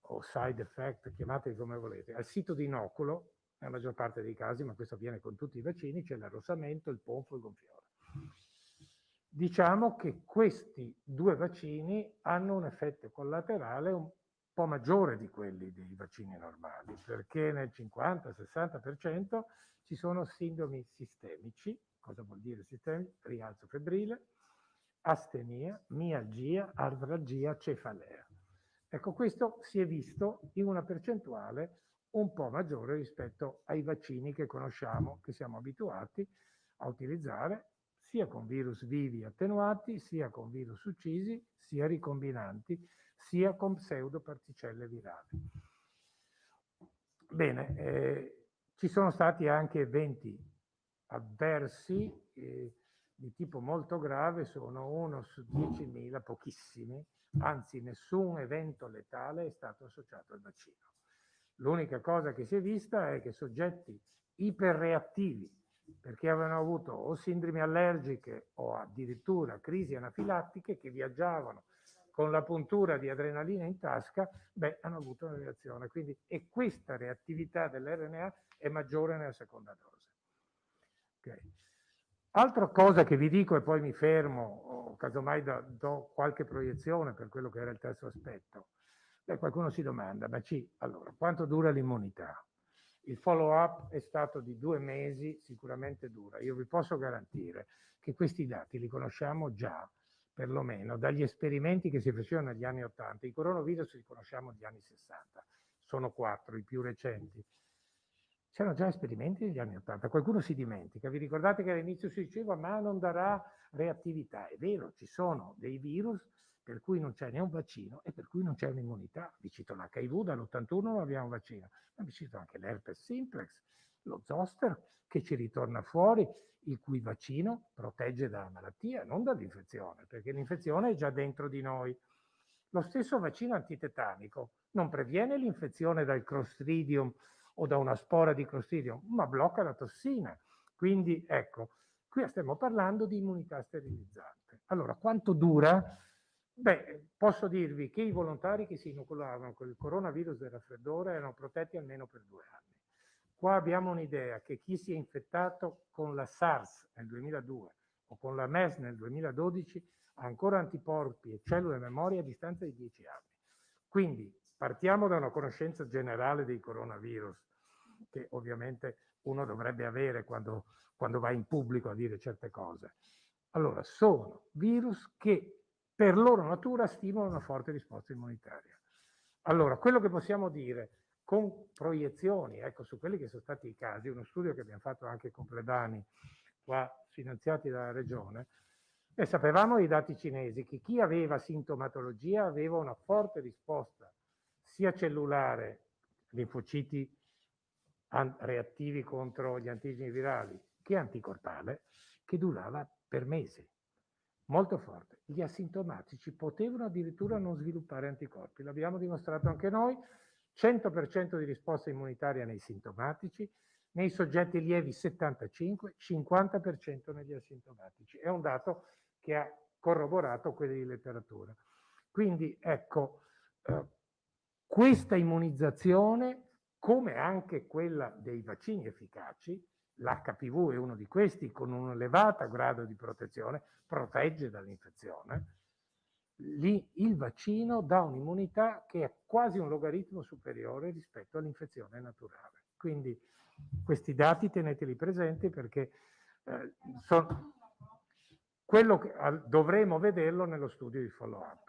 o side effect, chiamateli come volete. Al sito di inoculo, nella maggior parte dei casi, ma questo avviene con tutti i vaccini, c'è l'arrossamento, il ponfo e il gonfiore. Diciamo che questi 2 vaccini hanno un effetto collaterale po' maggiore di quelli dei vaccini normali, perché nel 50-60% ci sono sindromi sistemici. Cosa vuol dire sistemici? Rialzo febbrile, astenia, mialgia, artralgia, cefalea. Ecco, questo si è visto in una percentuale un po' maggiore rispetto ai vaccini che conosciamo, che siamo abituati a utilizzare, sia con virus vivi attenuati, sia con virus uccisi, sia ricombinanti, sia con pseudoparticelle virali. Bene, ci sono stati anche eventi avversi di tipo molto grave, sono 1 su 10.000, pochissimi, anzi nessun evento letale è stato associato al vaccino. L'unica cosa che si è vista è che soggetti iperreattivi, perché avevano avuto o sindrome allergiche o addirittura crisi anafilattiche, che viaggiavano con la puntura di adrenalina in tasca, hanno avuto una reazione. Quindi, e questa reattività dell'RNA è maggiore nella seconda dose. Okay. Altra cosa che vi dico e poi mi fermo, o casomai do qualche proiezione per quello che era il terzo aspetto. Qualcuno si domanda, allora, quanto dura l'immunità? Il follow-up è stato di 2 mesi, sicuramente dura. Io vi posso garantire che questi dati li conosciamo già, perlomeno, dagli esperimenti che si facevano negli anni 80. I coronavirus li conosciamo negli anni 60, sono 4, i più recenti. C'erano già esperimenti negli anni 80, qualcuno si dimentica. Vi ricordate che all'inizio si diceva ma non darà reattività? È vero, ci sono dei virus per cui non c'è né un vaccino e per cui non c'è un'immunità. Vi cito l'HIV, dall'81 non abbiamo un vaccino, ma vi cito anche l'herpes simplex, lo zoster che ci ritorna fuori, il cui vaccino protegge dalla malattia, non dall'infezione, perché l'infezione è già dentro di noi. Lo stesso vaccino antitetanico non previene l'infezione dal Clostridium o da una spora di Clostridium, ma blocca la tossina. Quindi ecco, qui stiamo parlando di immunità sterilizzante. Allora, quanto dura? Posso dirvi che i volontari che si inoculavano con il coronavirus del raffreddore erano protetti almeno per 2 anni. Qua abbiamo un'idea che chi si è infettato con la SARS nel 2002 o con la MERS nel 2012 ha ancora anticorpi e cellule memoria a distanza di 10 anni. Quindi partiamo da una conoscenza generale dei coronavirus, che ovviamente uno dovrebbe avere quando va in pubblico a dire certe cose. Allora, sono virus che per loro natura stimolano una forte risposta immunitaria. Allora, quello che possiamo dire con proiezioni, ecco, su quelli che sono stati i casi, uno studio che abbiamo fatto anche con Plebani, qua finanziati dalla regione, e sapevamo i dati cinesi che chi aveva sintomatologia aveva una forte risposta sia cellulare, linfociti reattivi contro gli antigeni virali, che anticorpale, che durava per mesi, molto forte. Gli asintomatici potevano addirittura non sviluppare anticorpi, l'abbiamo dimostrato anche noi, 100% di risposta immunitaria nei sintomatici, nei soggetti lievi 75, 50% negli asintomatici. È un dato che ha corroborato quelli di letteratura. Quindi ecco, questa immunizzazione, come anche quella dei vaccini efficaci, l'HPV è uno di questi, con un elevato grado di protezione, protegge dall'infezione. Lì il vaccino dà un'immunità che è quasi un logaritmo superiore rispetto all'infezione naturale. Quindi questi dati teneteli presenti perché quello che dovremo vederlo nello studio di follow-up.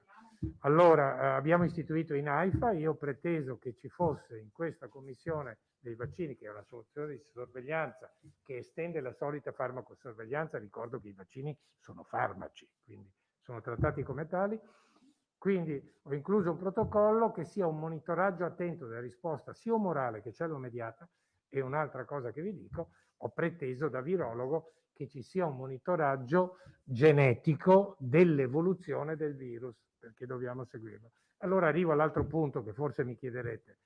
Allora, abbiamo istituito in AIFA, io ho preteso che ci fosse in questa commissione dei vaccini, che è una soluzione di sorveglianza che estende la solita farmacosorveglianza, ricordo che i vaccini sono farmaci, quindi sono trattati come tali, quindi ho incluso un protocollo che sia un monitoraggio attento della risposta sia umorale che cello-mediata, e un'altra cosa che vi dico, ho preteso da virologo che ci sia un monitoraggio genetico dell'evoluzione del virus, perché dobbiamo seguirlo. Allora arrivo all'altro punto che forse mi chiederete,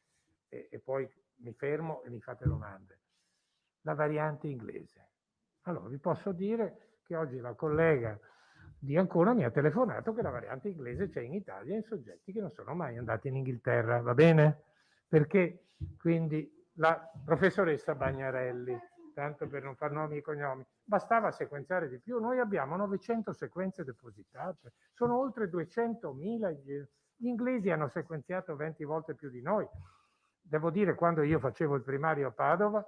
e poi mi fermo e mi fate domande. La variante inglese. Allora, vi posso dire che oggi la collega di Ancona mi ha telefonato che la variante inglese c'è in Italia in soggetti che non sono mai andati in Inghilterra, va bene? Perché quindi la professoressa Bagnarelli, tanto per non far nomi e cognomi, bastava sequenziare di più. Noi abbiamo 900 sequenze depositate, sono oltre 200.000 Gli inglesi hanno sequenziato 20 volte più di noi. Devo dire, quando io facevo il primario a Padova,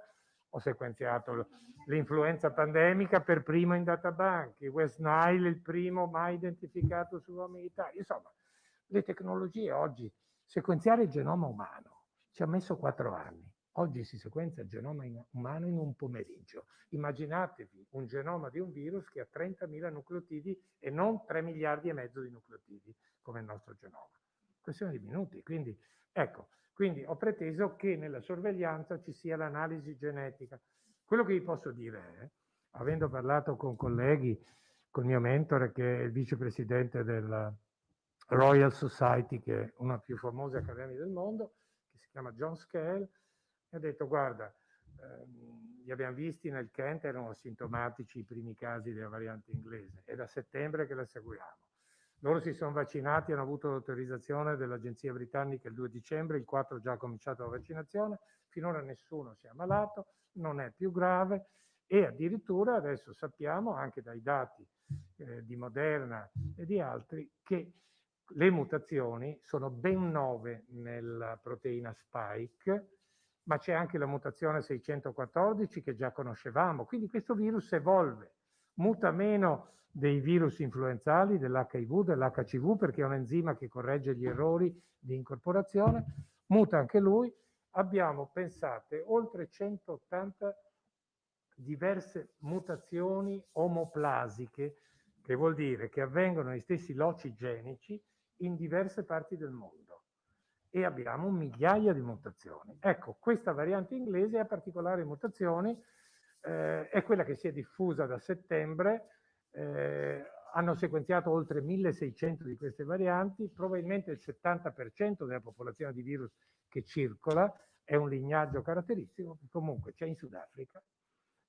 ho sequenziato l'influenza pandemica per primo in databank, il West Nile il primo mai identificato su uomini d'Italia. Insomma, le tecnologie oggi, sequenziare il genoma umano ci ha messo 4 anni. Oggi si sequenzia il genoma umano in un pomeriggio. Immaginatevi un genoma di un virus che ha 30.000 nucleotidi e non 3 miliardi e mezzo di nucleotidi come il nostro genoma. Questione di minuti. Quindi, ecco, quindi ho preteso che nella sorveglianza ci sia l'analisi genetica. Quello che vi posso dire è, avendo parlato con colleghi, col mio mentore che è il vicepresidente della Royal Society, che è una delle più famose accademie del mondo, che si chiama John Scale, mi ha detto: guarda, li abbiamo visti nel Kent, erano asintomatici i primi casi della variante inglese, è da settembre che la seguiamo. Loro si sono vaccinati, hanno avuto l'autorizzazione dell'agenzia britannica il 2 dicembre, il 4 già ha cominciato la vaccinazione, finora nessuno si è ammalato, non è più grave e addirittura adesso sappiamo anche dai dati di Moderna e di altri che le mutazioni sono ben 9 nella proteina spike, ma c'è anche la mutazione 614 che già conoscevamo, quindi questo virus evolve, muta meno dei virus influenzali, dell'HIV, dell'HCV, perché è un enzima che corregge gli errori di incorporazione, muta anche lui. Abbiamo, pensate, oltre 180 diverse mutazioni omoplasiche, che vuol dire che avvengono negli stessi loci genici in diverse parti del mondo e abbiamo migliaia di mutazioni. Ecco, questa variante inglese ha particolari mutazioni, è quella che si è diffusa da settembre, hanno sequenziato oltre 1600 di queste varianti, probabilmente il 70% della popolazione di virus che circola è un lignaggio caratteristico, che comunque c'è in Sudafrica,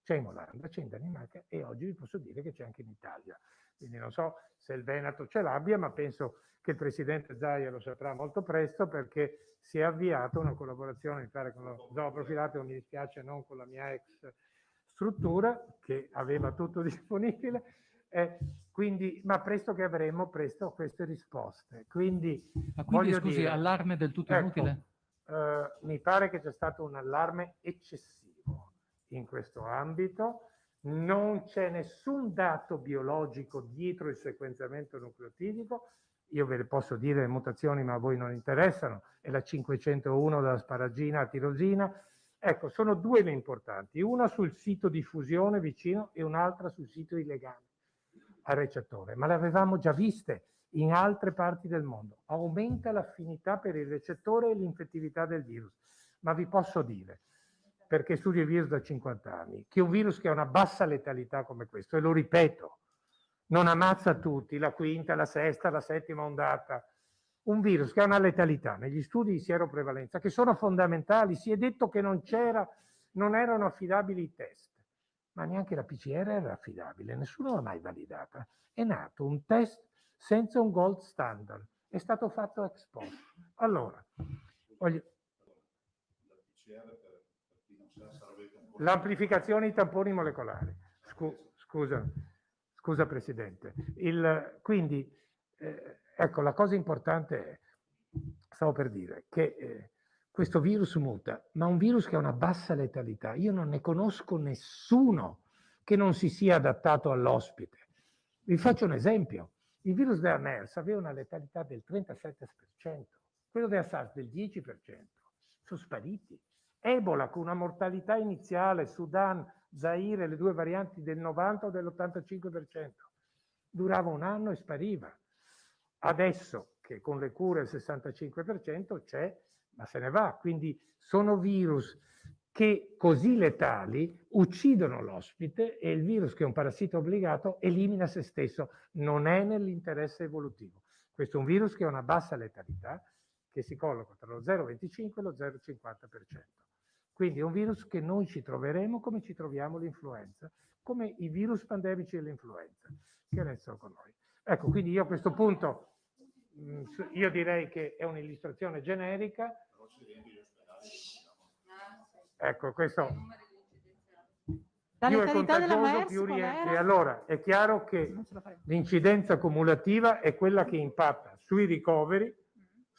c'è in Olanda, c'è in Danimarca e oggi vi posso dire che c'è anche in Italia. Quindi non so se il Veneto ce l'abbia, ma penso che il presidente Zaia lo saprà molto presto, perché si è avviata una collaborazione, mi pare, con lo zooprofilattico, mi dispiace non con la mia ex struttura, che aveva tutto disponibile, quindi, ma presto che avremo presto queste risposte. Quindi, Ma quindi, voglio scusi, dire, allarme del tutto ecco, inutile? Mi pare che c'è stato un allarme eccessivo in questo ambito. Non c'è nessun dato biologico dietro il sequenziamento nucleotidico. Io ve le posso dire le mutazioni, ma a voi non interessano. È la 501 dell'asparagina a tirosina. Ecco, sono 2 le importanti. Una sul sito di fusione vicino e un'altra sul sito di legame al recettore. Ma le avevamo già viste in altre parti del mondo. Aumenta l'affinità per il recettore e l'infettività del virus. Ma vi posso dire, perché studio il virus da 50 anni, che un virus che ha una bassa letalità come questo, e lo ripeto, non ammazza tutti, la quinta, la sesta, la settima ondata, un virus che ha una letalità negli studi di sieroprevalenza che sono fondamentali. Si è detto che non erano affidabili i test, ma neanche la PCR era affidabile, nessuno l'ha mai validata. È nato un test senza un gold standard, è stato fatto ex post. Allora, l'amplificazione di tamponi molecolari. Scusa Presidente. Quindi, ecco, la cosa importante è, stavo per dire, che questo virus muta, ma un virus che ha una bassa letalità. Io non ne conosco nessuno che non si sia adattato all'ospite. Vi faccio un esempio. Il virus della MERS aveva una letalità del 37%, quello della SARS del 10%. Sono spariti. Ebola con una mortalità iniziale, Sudan, Zaire, le 2 varianti del 90 o dell'85%. Durava un anno e spariva. Adesso che con le cure il 65% c'è, ma se ne va. Quindi sono virus che così letali uccidono l'ospite e il virus, che è un parassita obbligato, elimina se stesso. Non è nell'interesse evolutivo. Questo è un virus che ha una bassa letalità, che si colloca tra lo 0,25 e lo 0,50%. Quindi è un virus che noi ci troveremo come ci troviamo l'influenza, come i virus pandemici dell'influenza, che restano con noi. Ecco, quindi io a questo punto, io direi che è un'illustrazione generica. Ecco, questo La più è letalità della contagioso, MERS più qual rientra. era? E allora è chiaro che l'incidenza cumulativa è quella che impatta sui ricoveri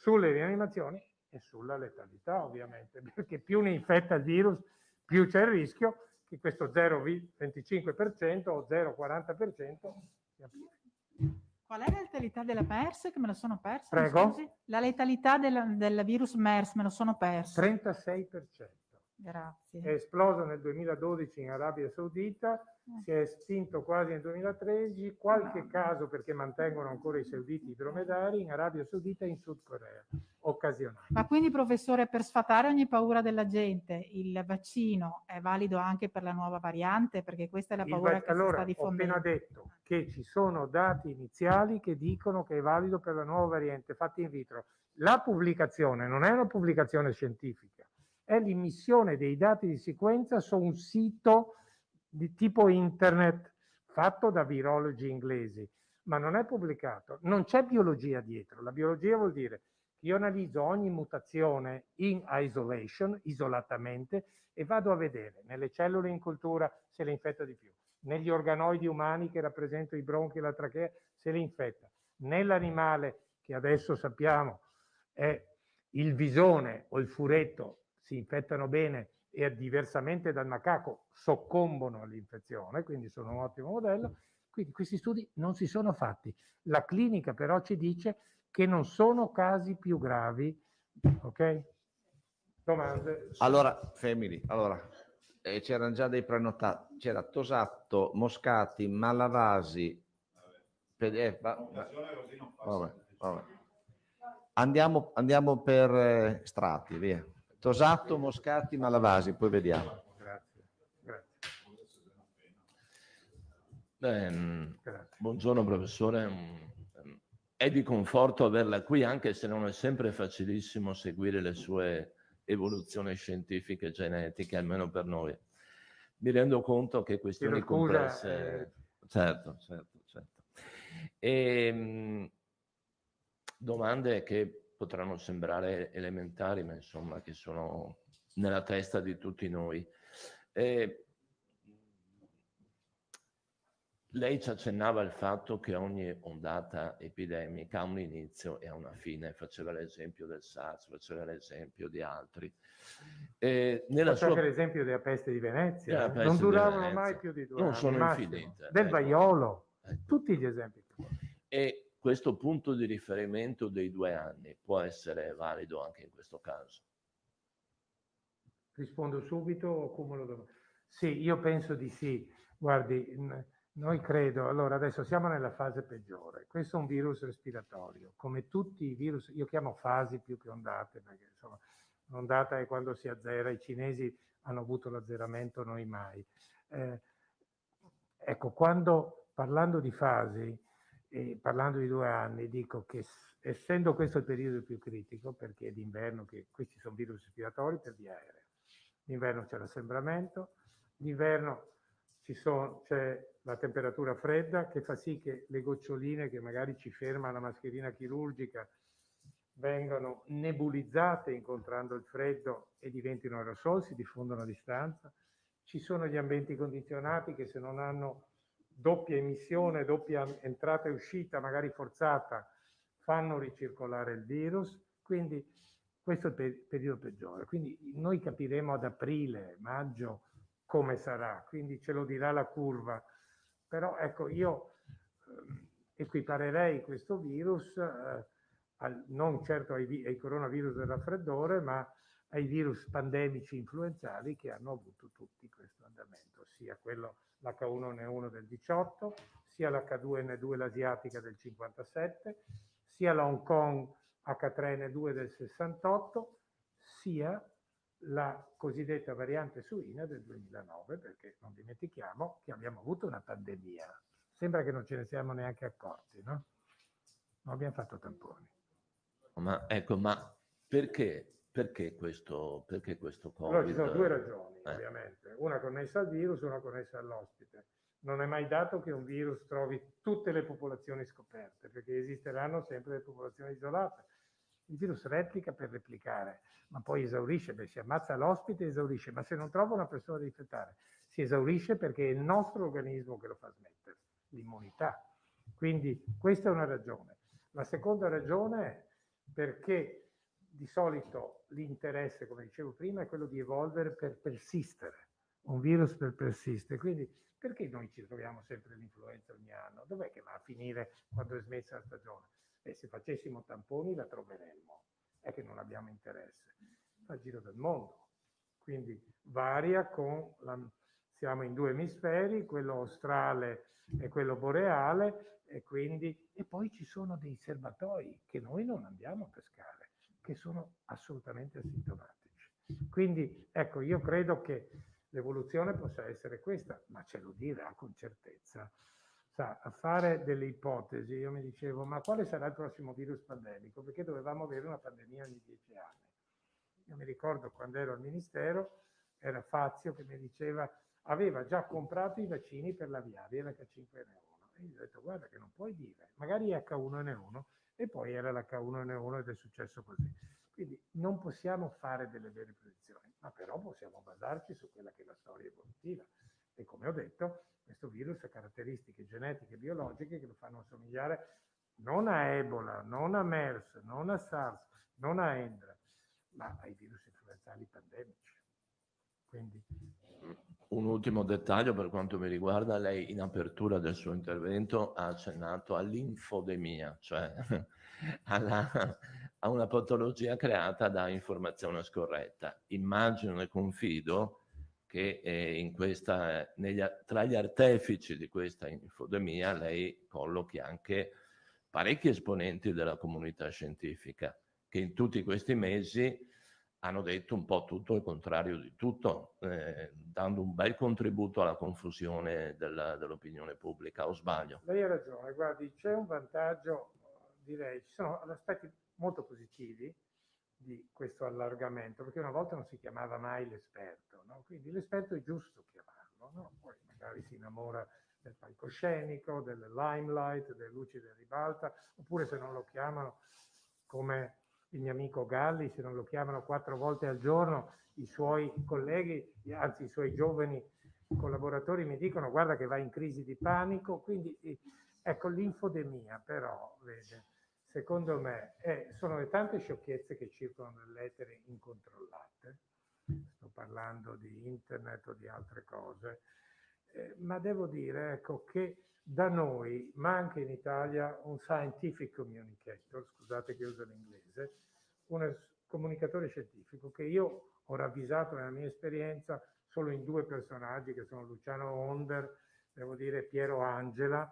sulle rianimazioni e sulla letalità, ovviamente, perché più ne infetta il virus, più c'è il rischio che questo 0,25% o 0,40% si amplifichi. Qual è la letalità della MERS? Che me lo sono persa. Prego? Scusi? La letalità del virus MERS, me lo sono perso. 36%. Grazie. È esploso nel 2012 in Arabia Saudita, si è estinto quasi nel 2013, qualche caso perché mantengono ancora i sauditi idromedari in Arabia Saudita e in Sud Corea, occasionali. Ma quindi, professore, per sfatare ogni paura della gente, il vaccino è valido anche per la nuova variante? Perché questa è la paura che si Allora, sta ho diffondendo. appena detto che ci sono dati iniziali che dicono che è valido per la nuova variante fatti in vitro. La pubblicazione non è una pubblicazione scientifica, è l'immissione dei dati di sequenza su un sito di tipo internet fatto da virologi inglesi, ma non è pubblicato. Non c'è biologia dietro. La biologia vuol dire che io analizzo ogni mutazione in isolation, isolatamente, e vado a vedere nelle cellule in cultura se le infetta di più, negli organoidi umani che rappresentano i bronchi e la trachea se le infetta, nell'animale che adesso sappiamo è il visone o il furetto si infettano bene e diversamente dal macaco soccombono all'infezione, quindi sono un ottimo modello. Quindi questi studi non si sono fatti. La clinica però ci dice che non sono casi più gravi. Ok? Domande? Allora, Family, c'erano già dei prenotati, c'era Tosato, Moscati, Malavasi, vabbè. Andiamo per strati, via. Tosato, Moscati, Malavasi, poi vediamo. Grazie. Buongiorno professore, è di conforto averla qui, anche se non è sempre facilissimo seguire le sue evoluzioni scientifiche e genetiche, almeno per noi. Mi rendo conto che questioni complesse... Certo. Domande che potranno sembrare elementari, ma insomma che sono nella testa di tutti noi. Lei ci accennava al fatto che ogni ondata epidemica ha un inizio e ha una fine, faceva l'esempio del SARS, faceva l'esempio di altri. Faccio anche l'esempio della peste di Venezia, non duravano mai più di 2 anni. Non sono massimo. infinite. Del vaiolo, tutti gli esempi. E questo punto di riferimento dei 2 anni può essere valido anche in questo caso? Rispondo subito o accumulo domande? Sì, io penso di sì. Guardi, noi credo, allora adesso siamo nella fase peggiore. Questo è un virus respiratorio, come tutti i virus, io chiamo fasi più che ondate, perché insomma, un'ondata è quando si azzera, i cinesi hanno avuto l'azzeramento, noi mai. Ecco, parlando di fasi e parlando di 2 anni, dico che essendo questo il periodo più critico, perché è d'inverno, che questi sono virus respiratori per via aerea, d'inverno c'è l'assembramento, d'inverno c'è la temperatura fredda che fa sì che le goccioline che magari ci ferma la mascherina chirurgica vengano nebulizzate incontrando il freddo e diventino aerosol, si diffondono a distanza. Ci sono gli ambienti condizionati che se non hanno doppia emissione, doppia entrata e uscita, magari forzata, fanno ricircolare il virus. Quindi questo è il periodo peggiore. Quindi noi capiremo ad aprile, maggio, come sarà, quindi ce lo dirà la curva. Però ecco, io equiparerei questo virus non certo ai coronavirus del raffreddore, ma ai virus pandemici influenzali che hanno avuto tutti questo andamento, sia quello l'H1N1 del 18, sia l'H2N2 l'asiatica del 57, sia la Hong Kong H3N2 del 68, sia la cosiddetta variante suina del 2009, perché non dimentichiamo che abbiamo avuto una pandemia. Sembra che non ce ne siamo neanche accorti, no? Non abbiamo fatto tamponi. Ma ecco, perché questo Covid? Allora ci sono 2 ragioni, ovviamente. Una connessa al virus, una connessa all'ospite. Non è mai dato che un virus trovi tutte le popolazioni scoperte, perché esisteranno sempre le popolazioni isolate. Il virus replica per replicare, ma poi esaurisce, si ammazza l'ospite e esaurisce, ma se non trova una persona da infettare, si esaurisce perché è il nostro organismo che lo fa smettere, l'immunità. Quindi questa è una ragione. La seconda ragione è perché di solito l'interesse, come dicevo prima, è quello di evolvere per persistere, un virus per persistere. Quindi perché noi ci troviamo sempre l'influenza ogni anno? Dov'è che va a finire quando è smessa la stagione? Se facessimo tamponi la troveremmo, è che non abbiamo interesse. Fa il giro del mondo, quindi varia siamo in 2 emisferi, quello australe e quello boreale, e poi ci sono dei serbatoi che noi non andiamo a pescare, che sono assolutamente asintomatici. Quindi ecco, io credo che l'evoluzione possa essere questa, ma ce lo dirà con certezza. Sa, a fare delle ipotesi, io mi dicevo, ma quale sarà il prossimo virus pandemico? Perché dovevamo avere una pandemia ogni 10 anni. Io mi ricordo quando ero al Ministero, era Fazio che mi diceva, aveva già comprato i vaccini per l'aviaria, l'H5N1. E io ho detto, guarda che non puoi dire, magari H1N1, e poi era l'H1N1 ed è successo così. Quindi non possiamo fare delle vere predizioni, ma però possiamo basarci su quella che è la storia evolutiva. E come ho detto, questo virus ha caratteristiche genetiche e biologiche che lo fanno assomigliare non a Ebola, non a MERS, non a SARS, non a Endra, ma ai virus influenzali pandemici. Quindi... Un ultimo dettaglio per quanto mi riguarda, lei in apertura del suo intervento ha accennato all'infodemia, cioè a una patologia creata da informazione scorretta. Immagino e confido che tra gli artefici di questa infodemia lei collochi anche parecchi esponenti della comunità scientifica che in tutti questi mesi hanno detto un po' tutto il contrario di tutto, dando un bel contributo alla confusione dell'opinione pubblica, o sbaglio? Lei ha ragione, guardi, c'è un vantaggio, direi, ci sono aspetti molto positivi di questo allargamento, perché una volta non si chiamava mai l'esperto, no? Quindi l'esperto è giusto chiamarlo, no? Poi magari si innamora del palcoscenico, delle limelight, delle luci del ribalta, oppure se non lo chiamano come il mio amico Galli, se non lo chiamano 4 volte al giorno, i suoi colleghi, anzi i suoi giovani collaboratori mi dicono guarda che va in crisi di panico. Quindi ecco, l'infodemia però, vede, secondo me sono le tante sciocchezze che circolano nell'etere incontrollate, sto parlando di internet o di altre cose, ma devo dire ecco, che da noi, ma anche in Italia, un scientific communicator, scusate che uso l'inglese, un comunicatore scientifico che io ho ravvisato nella mia esperienza solo in 2 personaggi che sono Luciano Onder, devo dire Piero Angela,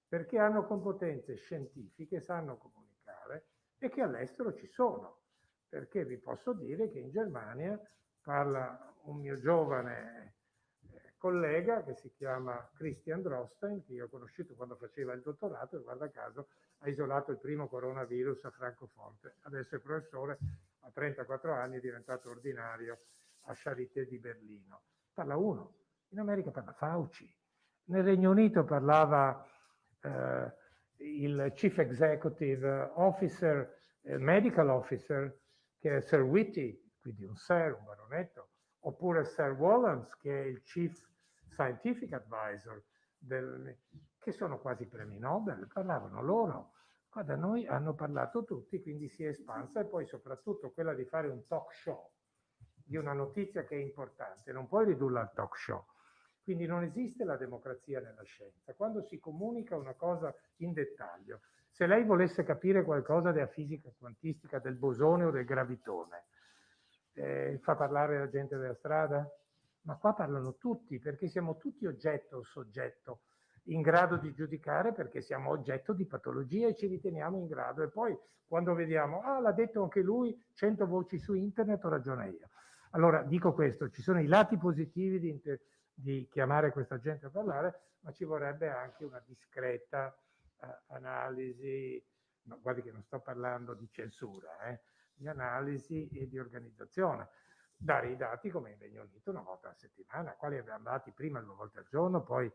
perché hanno competenze scientifiche, sanno comunicare e che all'estero ci sono. Perché vi posso dire che in Germania parla un mio giovane collega che si chiama Christian Drosten, che io ho conosciuto quando faceva il dottorato e guarda caso ha isolato il primo coronavirus a Francoforte. Adesso è professore, a 34 anni è diventato ordinario a Charité di Berlino. Parla uno, in America parla Fauci, nel Regno Unito parlava il Chief Executive Officer, Medical Officer, che è Sir Whitty, quindi un Sir, un baronetto, oppure Sir Wallens, che è il Chief Scientific Advisor, che sono quasi premi Nobel, parlavano loro. Qua da noi hanno parlato tutti, quindi si è espansa, e poi soprattutto quella di fare un talk show di una notizia che è importante, non puoi ridurla al talk show. Quindi non esiste la democrazia nella scienza. Quando si comunica una cosa in dettaglio, se lei volesse capire qualcosa della fisica quantistica, del bosone o del gravitone, fa parlare la gente della strada? Ma qua parlano tutti, perché siamo tutti oggetto o soggetto in grado di giudicare, perché siamo oggetto di patologia e ci riteniamo in grado. E poi quando vediamo, l'ha detto anche lui, 100 voci su internet, ho ragione io. Allora dico questo, ci sono i lati positivi di chiamare questa gente a parlare, ma ci vorrebbe anche una discreta analisi, no, guardi che non sto parlando di censura, di analisi e di organizzazione. Dare i dati come in Regno Unito una volta a settimana, quali abbiamo dati prima 2 volte al giorno, poi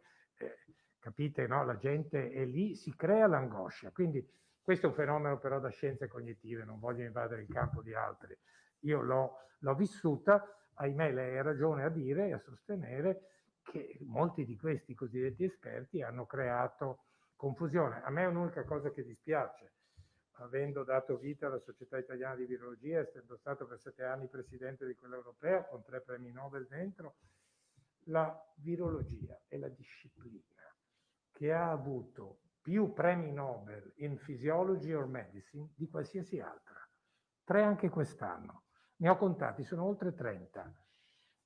capite, no? La gente è lì, si crea l'angoscia. Quindi questo è un fenomeno però da scienze cognitive, non voglio invadere il campo di altri. Io l'ho vissuta, ahimè lei ha ragione a dire e a sostenere che molti di questi cosiddetti esperti hanno creato confusione. A me è un'unica cosa che dispiace. avendo dato vita alla Società Italiana di Virologia, essendo stato per 7 anni presidente di quella europea, con 3 premi Nobel dentro, la virologia è la disciplina che ha avuto più premi Nobel in Physiology or Medicine di qualsiasi altra. 3 anche quest'anno. Ne ho contati, sono oltre 30.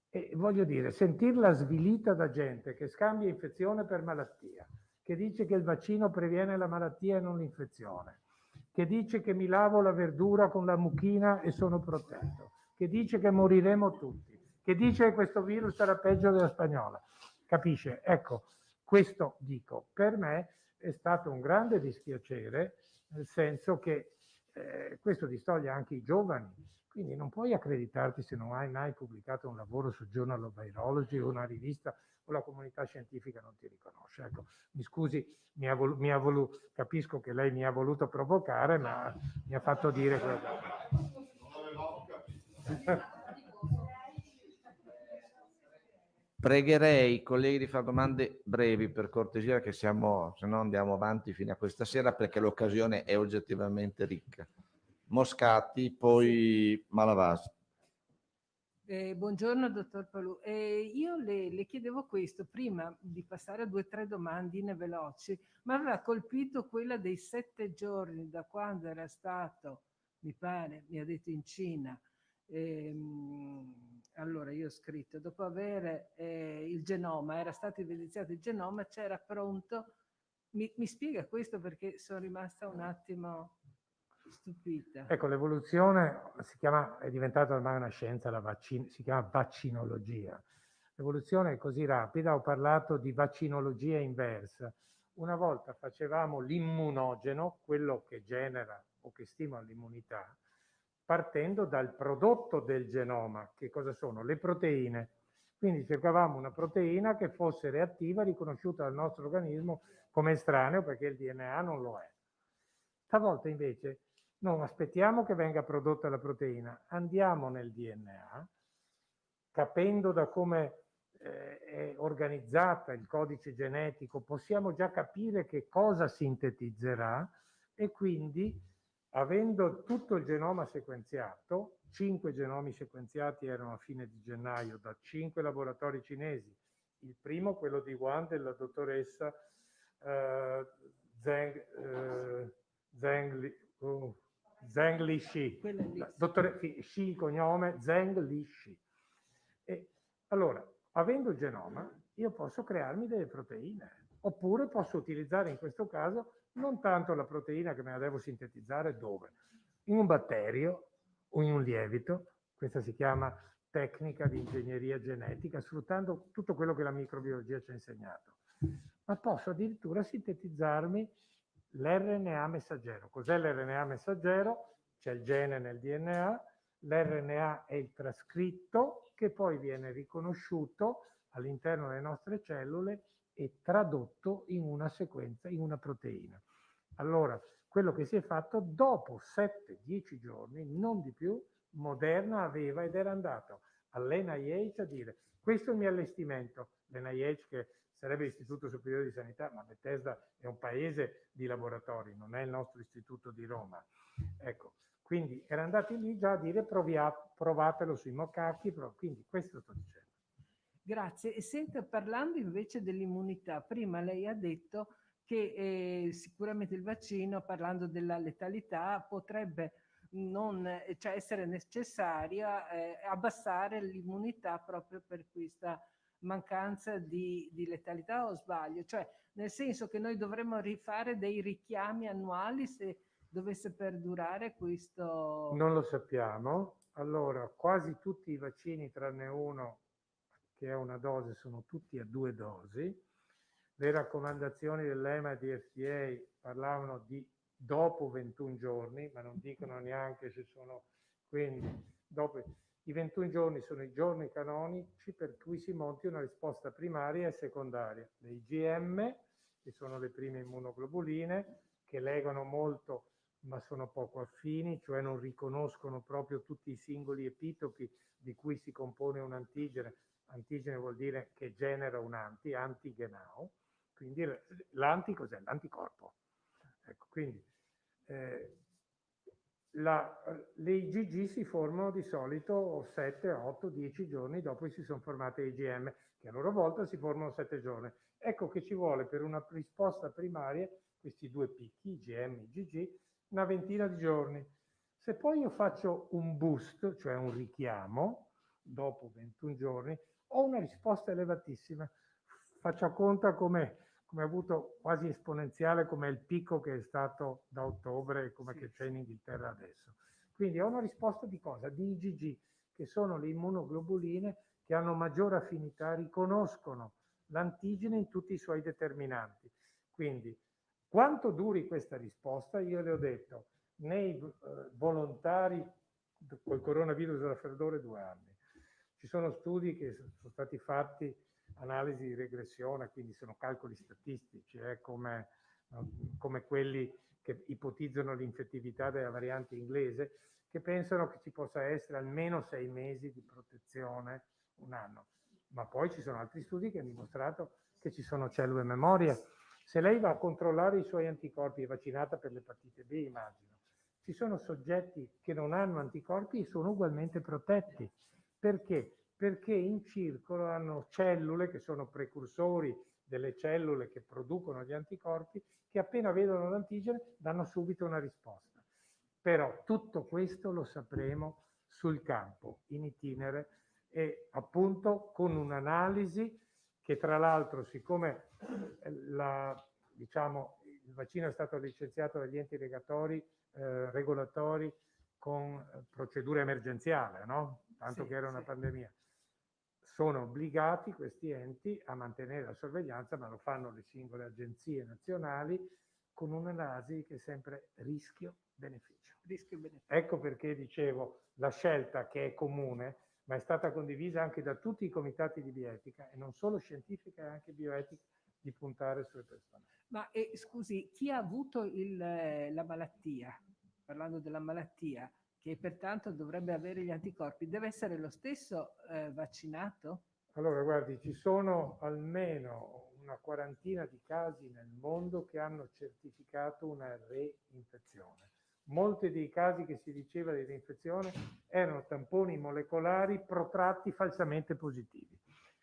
E voglio dire, sentirla svilita da gente che scambia infezione per malattia, che dice che il vaccino previene la malattia e non l'infezione, che dice che mi lavo la verdura con la mucchina e sono protetto, che dice che moriremo tutti, che dice che questo virus sarà peggio della spagnola. Capisce? Ecco, questo dico, per me è stato un grande dispiacere, nel senso che questo distoglie anche i giovani, quindi non puoi accreditarti se non hai mai pubblicato un lavoro su Journal of Virology o una rivista o la comunità scientifica non ti riconosce. Ecco, mi scusi, capisco che lei mi ha voluto provocare, ma mi ha fatto dire quello che... Non avevamo capito. Pregherei i colleghi di fare domande brevi per cortesia, che siamo, se no andiamo avanti fino a questa sera, perché l'occasione è oggettivamente ricca. Moscati, poi Malavasi. Buongiorno dottor Palù. Io le chiedevo questo, prima di passare a 2 o 3 domandine veloci, mi aveva colpito quella dei 7 giorni da quando era stato, mi pare, mi ha detto in Cina. Allora io ho scritto, dopo avere il genoma, era stato evidenziato il genoma, c'era pronto. Mi spiega questo, perché sono rimasta un attimo stupita. Ecco, l'evoluzione è diventata ormai una scienza, si chiama vaccinologia. L'evoluzione è così rapida, ho parlato di vaccinologia inversa. Una volta facevamo l'immunogeno, quello che genera o che stimola l'immunità, partendo dal prodotto del genoma. Che cosa sono? Le proteine. Quindi cercavamo una proteina che fosse reattiva, riconosciuta dal nostro organismo come estraneo, perché il DNA non lo è. Stavolta invece non aspettiamo che venga prodotta la proteina, andiamo nel DNA, capendo da come è organizzata il codice genetico, possiamo già capire che cosa sintetizzerà e quindi, avendo tutto il genoma sequenziato, 5 genomi sequenziati erano a fine di gennaio da 5 laboratori cinesi, il primo quello di Wuhan della dottoressa Zheng Lixi, Xi il cognome, Zheng Lixi. E allora, avendo il genoma, io posso crearmi delle proteine, oppure posso utilizzare in questo caso non tanto la proteina che me la devo sintetizzare dove? In un batterio o in un lievito, questa si chiama tecnica di ingegneria genetica, sfruttando tutto quello che la microbiologia ci ha insegnato. Ma posso addirittura sintetizzarmi l'RNA messaggero. Cos'è l'RNA messaggero? C'è il gene nel DNA, l'RNA è il trascritto che poi viene riconosciuto all'interno delle nostre cellule e tradotto in una sequenza, in una proteina. Allora, quello che si è fatto dopo 7-10 giorni, non di più, Moderna aveva ed era andato all'NIH a dire: questo è il mio allestimento. L'NIH, che sarebbe l'Istituto Superiore di Sanità, ma Bethesda è un paese di laboratori, non è il nostro istituto di Roma. Ecco, quindi era andati lì già a dire provatelo sui macachi, quindi questo sto dicendo. Grazie. E senta, parlando invece dell'immunità, prima lei ha detto che sicuramente il vaccino, parlando della letalità, potrebbe cioè essere necessaria abbassare l'immunità proprio per questa mancanza di letalità, o sbaglio? Cioè, nel senso che noi dovremmo rifare dei richiami annuali se dovesse perdurare questo... Non lo sappiamo. Allora, quasi tutti i vaccini, tranne uno che è una dose, sono tutti a 2 dosi. Le raccomandazioni dell'EMA e di FDA parlavano di dopo 21 giorni, ma non dicono neanche se sono... Quindi, dopo i 21 giorni sono i giorni canonici per cui si monti una risposta primaria e secondaria. Le IgM, che sono le prime immunoglobuline, che legano molto ma sono poco affini, cioè non riconoscono proprio tutti i singoli epitopi di cui si compone un antigene. Antigene vuol dire che genera un antigenao, quindi l'anti cos'è? L'anticorpo. Ecco, quindi Le IgG si formano di solito 7, 8, 10 giorni dopo che si sono formate IgM, che a loro volta si formano 7 giorni. Ecco che ci vuole per una risposta primaria, questi due picchi, IgM e IgG, una ventina di giorni. Se poi io faccio un boost, cioè un richiamo, dopo 21 giorni, ho una risposta elevatissima. Faccia conto come ha avuto quasi esponenziale come il picco che è stato da ottobre e come che c'è in Inghilterra adesso. Quindi ho una risposta di cosa? Di IgG, che sono le immunoglobuline che hanno maggiore affinità, riconoscono l'antigene in tutti i suoi determinanti. Quindi, quanto duri questa risposta? Io le ho detto, nei volontari col coronavirus da raffreddore 2 anni. Ci sono studi che sono stati fatti, analisi di regressione, quindi sono calcoli statistici, come quelli che ipotizzano l'infettività della variante inglese, che pensano che ci possa essere almeno 6 mesi di protezione, un anno. Ma poi ci sono altri studi che hanno dimostrato che ci sono cellule memoria. Se lei va a controllare i suoi anticorpi, è vaccinata per l'epatite B, immagino, ci sono soggetti che non hanno anticorpi e sono ugualmente protetti. Perché? Perché in circolo hanno cellule che sono precursori delle cellule che producono gli anticorpi, che appena vedono l'antigene danno subito una risposta. Però tutto questo lo sapremo sul campo, in itinere, e appunto con un'analisi che tra l'altro, siccome il vaccino è stato licenziato dagli enti regolatori con procedura emergenziale, no? Tanto che era una pandemia. Sono obbligati questi enti a mantenere la sorveglianza, ma lo fanno le singole agenzie nazionali con un'analisi che è sempre rischio-beneficio. Ecco perché dicevo, la scelta che è comune, ma è stata condivisa anche da tutti i comitati di bioetica, e non solo scientifica, e anche bioetica, di puntare sulle persone. Ma scusi, chi ha avuto la malattia, parlando della malattia, che pertanto dovrebbe avere gli anticorpi, deve essere lo stesso vaccinato? Allora, guardi, ci sono almeno una quarantina di casi nel mondo che hanno certificato una reinfezione. Molti dei casi che si diceva di reinfezione erano tamponi molecolari protratti falsamente positivi.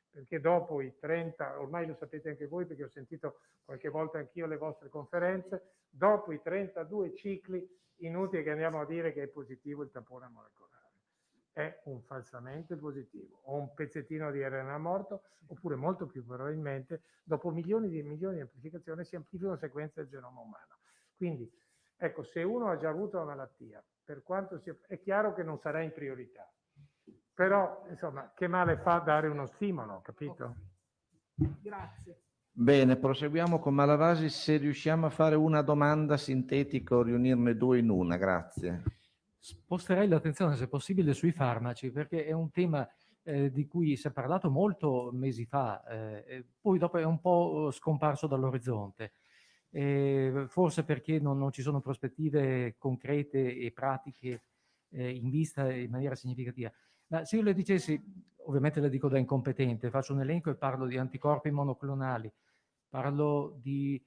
Perché dopo i 30, ormai lo sapete anche voi perché ho sentito qualche volta anch'io le vostre conferenze, dopo i 32 cicli, inutile che andiamo a dire che è positivo il tampone molecolare. È un falsamente positivo, o un pezzettino di RNA morto, oppure molto più probabilmente, dopo milioni di amplificazioni, si amplificano sequenze del genoma umano. Quindi, ecco, se uno ha già avuto la malattia, per quanto sia, è chiaro che non sarà in priorità. Però, insomma, che male fa dare uno stimolo, capito? Grazie. Bene, proseguiamo con Malavasi. Se riusciamo a fare una domanda sintetica o riunirne due in una, grazie. Sposterei l'attenzione, se possibile, sui farmaci, perché è un tema di cui si è parlato molto mesi fa, e poi dopo è un po' scomparso dall'orizzonte. Forse perché non ci sono prospettive concrete e pratiche in vista in maniera significativa. Ma se io le dicessi, ovviamente le dico da incompetente, faccio un elenco e parlo di anticorpi monoclonali, parlo di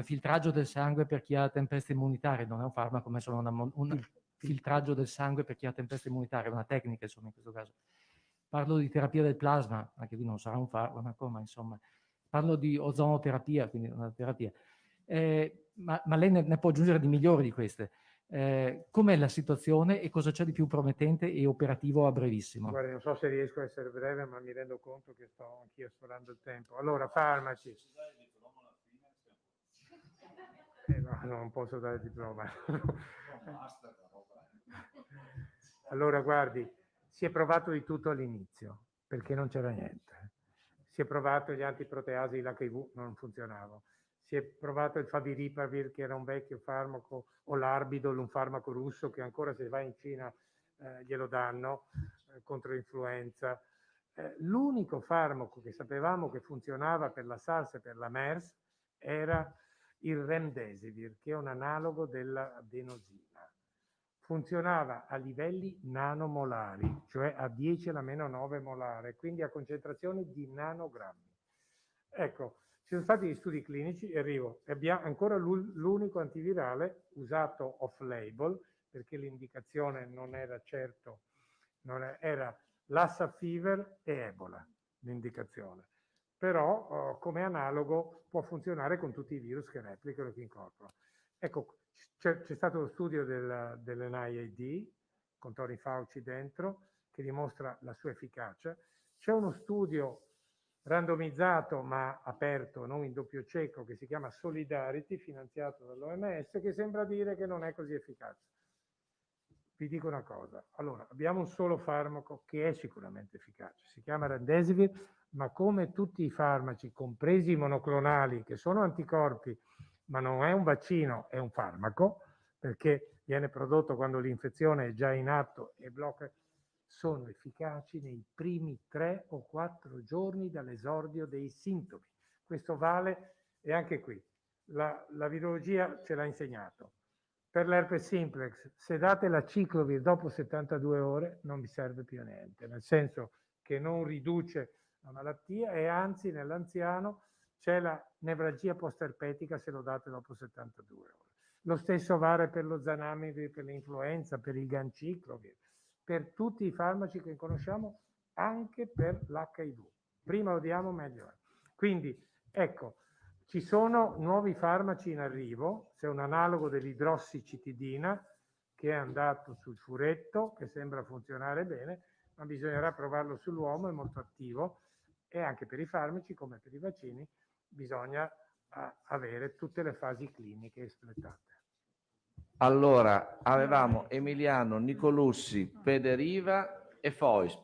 filtraggio del sangue per chi ha tempeste immunitarie, non è un farmaco, ma è solo un filtraggio del sangue per chi ha tempeste immunitarie, una tecnica insomma in questo caso. Parlo di terapia del plasma, anche qui non sarà un farmaco, ma insomma. Parlo di ozonoterapia, quindi una terapia. Ma lei ne può aggiungere di migliori di queste. Com'è la situazione e cosa c'è di più promettente e operativo a brevissimo? Guarda, non so se riesco a essere breve, ma mi rendo conto che sto anch'io sforando il tempo. Allora, farmaci. No, non posso dare il diploma. Allora, guardi, si è provato di tutto all'inizio, perché non c'era niente. Si è provato gli antiproteasi, l'HIV non funzionava. Si è provato il Favipiravir, che era un vecchio farmaco, o l'Arbidol, un farmaco russo che ancora se vai in Cina glielo danno contro l'influenza. L'unico farmaco che sapevamo che funzionava per la SARS e per la MERS era il Remdesivir, che è un analogo dell'adenosina. Funzionava a livelli nanomolari, cioè a 10 alla meno 9 molare, quindi a concentrazioni di nanogrammi. Ecco, ci sono stati gli studi clinici, e abbiamo ancora l'unico antivirale usato off-label, perché l'indicazione non era certo, era Lassa fever e Ebola l'indicazione. Però come analogo può funzionare con tutti i virus che replicano e che incorporano. Ecco, c'è stato lo studio dell'NIAID con Tony Fauci dentro che dimostra la sua efficacia. C'è uno studio randomizzato ma aperto, non in doppio cieco, che si chiama Solidarity, finanziato dall'OMS, che sembra dire che non è così efficace. Vi dico una cosa, allora abbiamo un solo farmaco che è sicuramente efficace, si chiama Remdesivir, ma come tutti i farmaci, compresi i monoclonali, che sono anticorpi, ma non è un vaccino, è un farmaco, perché viene prodotto quando l'infezione è già in atto e blocca, sono efficaci nei primi 3 o 4 giorni dall'esordio dei sintomi. Questo vale, e anche qui, la virologia ce l'ha insegnato. Per l'herpes simplex, se date la ciclovir dopo 72 ore non vi serve più a niente, nel senso che non riduce la malattia e anzi nell'anziano c'è la nevralgia post-erpetica se lo date dopo 72 ore. Lo stesso vale per lo zanamivir, per l'influenza, per il ganciclovir, per tutti i farmaci che conosciamo, anche per l'HIV. Prima lo diamo, meglio è. Quindi, ecco, ci sono nuovi farmaci in arrivo, c'è un analogo dell'idrossicitidina che è andato sul furetto, che sembra funzionare bene, ma bisognerà provarlo sull'uomo, è molto attivo, e anche per i farmaci, come per i vaccini, bisogna avere tutte le fasi cliniche espletate. Allora, avevamo Emiliano, Nicolussi, Pederiva e Fois.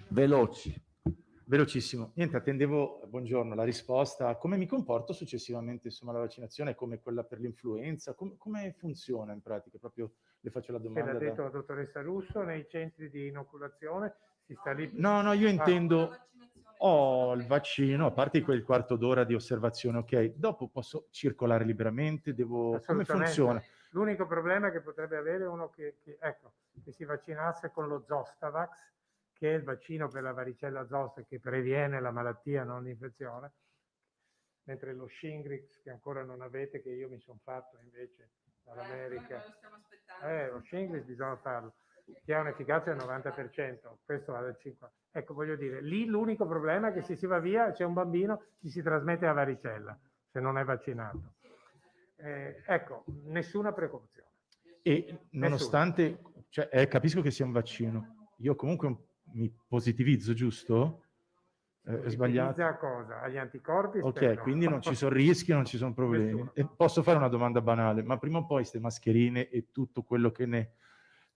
Veloci. Velocissimo. Niente, attendevo, buongiorno, la risposta. Come mi comporto successivamente, insomma, alla vaccinazione, come quella per l'influenza? Come funziona in pratica? Proprio le faccio la Ce domanda. l'ha detto la dottoressa Russo, nei centri di inoculazione si sta lì... No, io intendo, ho il vaccino, a parte quel quarto d'ora di osservazione, ok, dopo posso circolare liberamente, come Assolutamente. funziona? L'unico problema che potrebbe avere uno che si vaccinasse con lo Zostavax, che è il vaccino per la varicella zoster che previene la malattia, non l'infezione, mentre lo Shingrix, che ancora non avete, che io mi sono fatto invece dall'America. Lo Shingrix bisogna farlo, che ha un'efficacia del 90%, questo va del 5%. Ecco, voglio dire, lì l'unico problema è che se si va via, c'è un bambino, gli si trasmette la varicella, se non è vaccinato. Ecco, nessuna precauzione. E nonostante, cioè, capisco che sia un vaccino, io comunque mi positivizzo, giusto? È sbagliato. A cosa? Agli anticorpi? Ok, Spero. quindi non ci sono rischi, non ci sono problemi. E posso fare una domanda banale, ma prima o poi queste mascherine e tutto quello che ne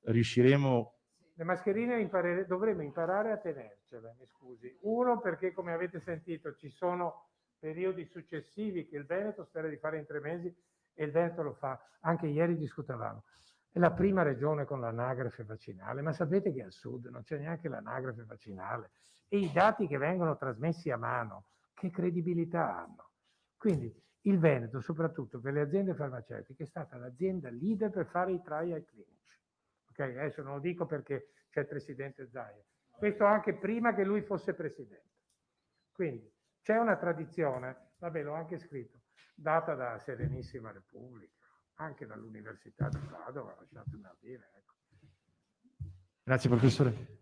riusciremo... Le mascherine dovremo imparare a tenercele, mi scusi. Uno, perché come avete sentito ci sono periodi successivi che il Veneto spera di fare in 3 mesi e il Veneto lo fa. Anche ieri discutevamo. È la prima regione con l'anagrafe vaccinale, ma sapete che al sud non c'è neanche l'anagrafe vaccinale. E i dati che vengono trasmessi a mano, che credibilità hanno? Quindi il Veneto, soprattutto per le aziende farmaceutiche, è stata l'azienda leader per fare i trial clinici. Okay, adesso non lo dico perché c'è il presidente Zaia. Questo anche prima che lui fosse presidente. Quindi c'è una tradizione, vabbè l'ho anche scritto, data da Serenissima Repubblica, anche dall'Università di Padova, lasciatemelo dire. Ecco. Grazie professore.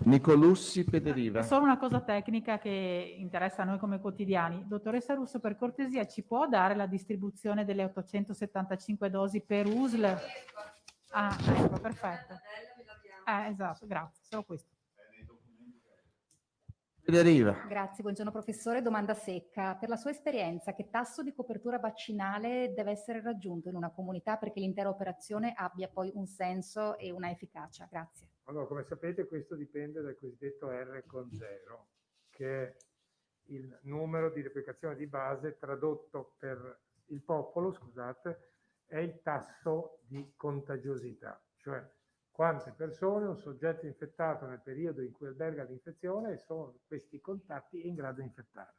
Nicolussi, Pederiva. È solo una cosa tecnica che interessa a noi come quotidiani. Dottoressa Russo, per cortesia, ci può dare la distribuzione delle 875 dosi per USL? Ah, ecco, perfetto. Esatto, grazie, solo questo. Pederiva. Grazie, buongiorno professore. Domanda secca. Per la sua esperienza, che tasso di copertura vaccinale deve essere raggiunto in una comunità perché l'intera operazione abbia poi un senso e una efficacia? Grazie. Allora, come sapete, questo dipende dal cosiddetto R con 0, che è il numero di replicazione di base tradotto per il popolo, scusate, è il tasso di contagiosità, cioè quante persone un soggetto infettato nel periodo in cui alberga l'infezione e sono questi contatti in grado di infettare.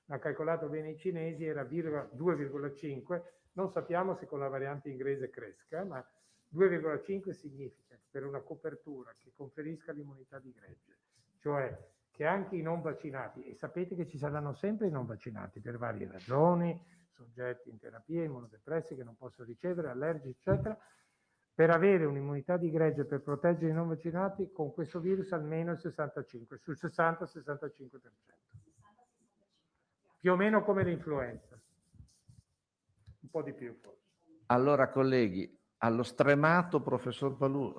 L'ha calcolato bene i cinesi, era 2,5, non sappiamo se con la variante inglese cresca, ma 2,5 significa che per una copertura che conferisca l'immunità di gregge, cioè che anche i non vaccinati, e sapete che ci saranno sempre i non vaccinati per varie ragioni, soggetti in terapia, immunodepressi che non possono ricevere, allergici, eccetera, per avere un'immunità di gregge per proteggere i non vaccinati con questo virus almeno il 65, sul 60-65%. Più o meno come l'influenza. Un po' di più forse. Allora, colleghi, allo stremato professor Palù.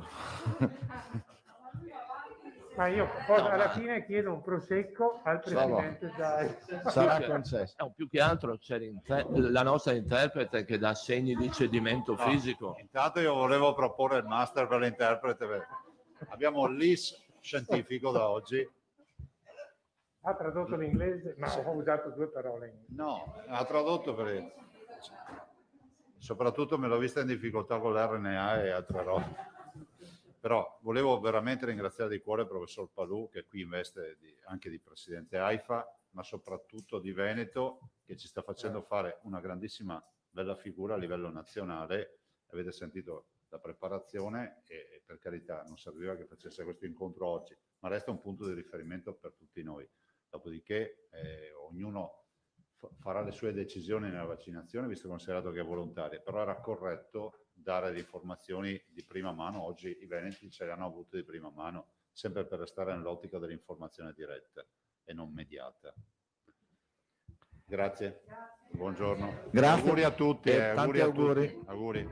Ma io poi alla fine chiedo un prosecco al presidente Zai. Sarà concesso. No, più che altro c'è la nostra interprete che dà segni di cedimento No, fisico. Intanto io volevo proporre il master per l'interprete. Abbiamo l'IS scientifico da oggi. Ha tradotto l'inglese? No, ho usato 2 parole in inglese. No, ha tradotto per... Soprattutto me l'ho vista in difficoltà con l'RNA e altre robe. Però volevo veramente ringraziare di cuore il professor Palù, che qui in veste anche di presidente AIFA, ma soprattutto di Veneto, che ci sta facendo fare una grandissima bella figura a livello nazionale. Avete sentito la preparazione e per carità non serviva che facesse questo incontro oggi, ma resta un punto di riferimento per tutti noi. Dopodiché ognuno farà le sue decisioni nella vaccinazione, visto considerato che è volontaria, però era corretto dare le informazioni di prima mano. Oggi i veneti ce le hanno avute di prima mano, sempre per restare nell'ottica dell'informazione diretta e non mediata. Grazie. Buongiorno. Grazie. Auguri a tutti. Tanti A auguri. tutti. Auguri.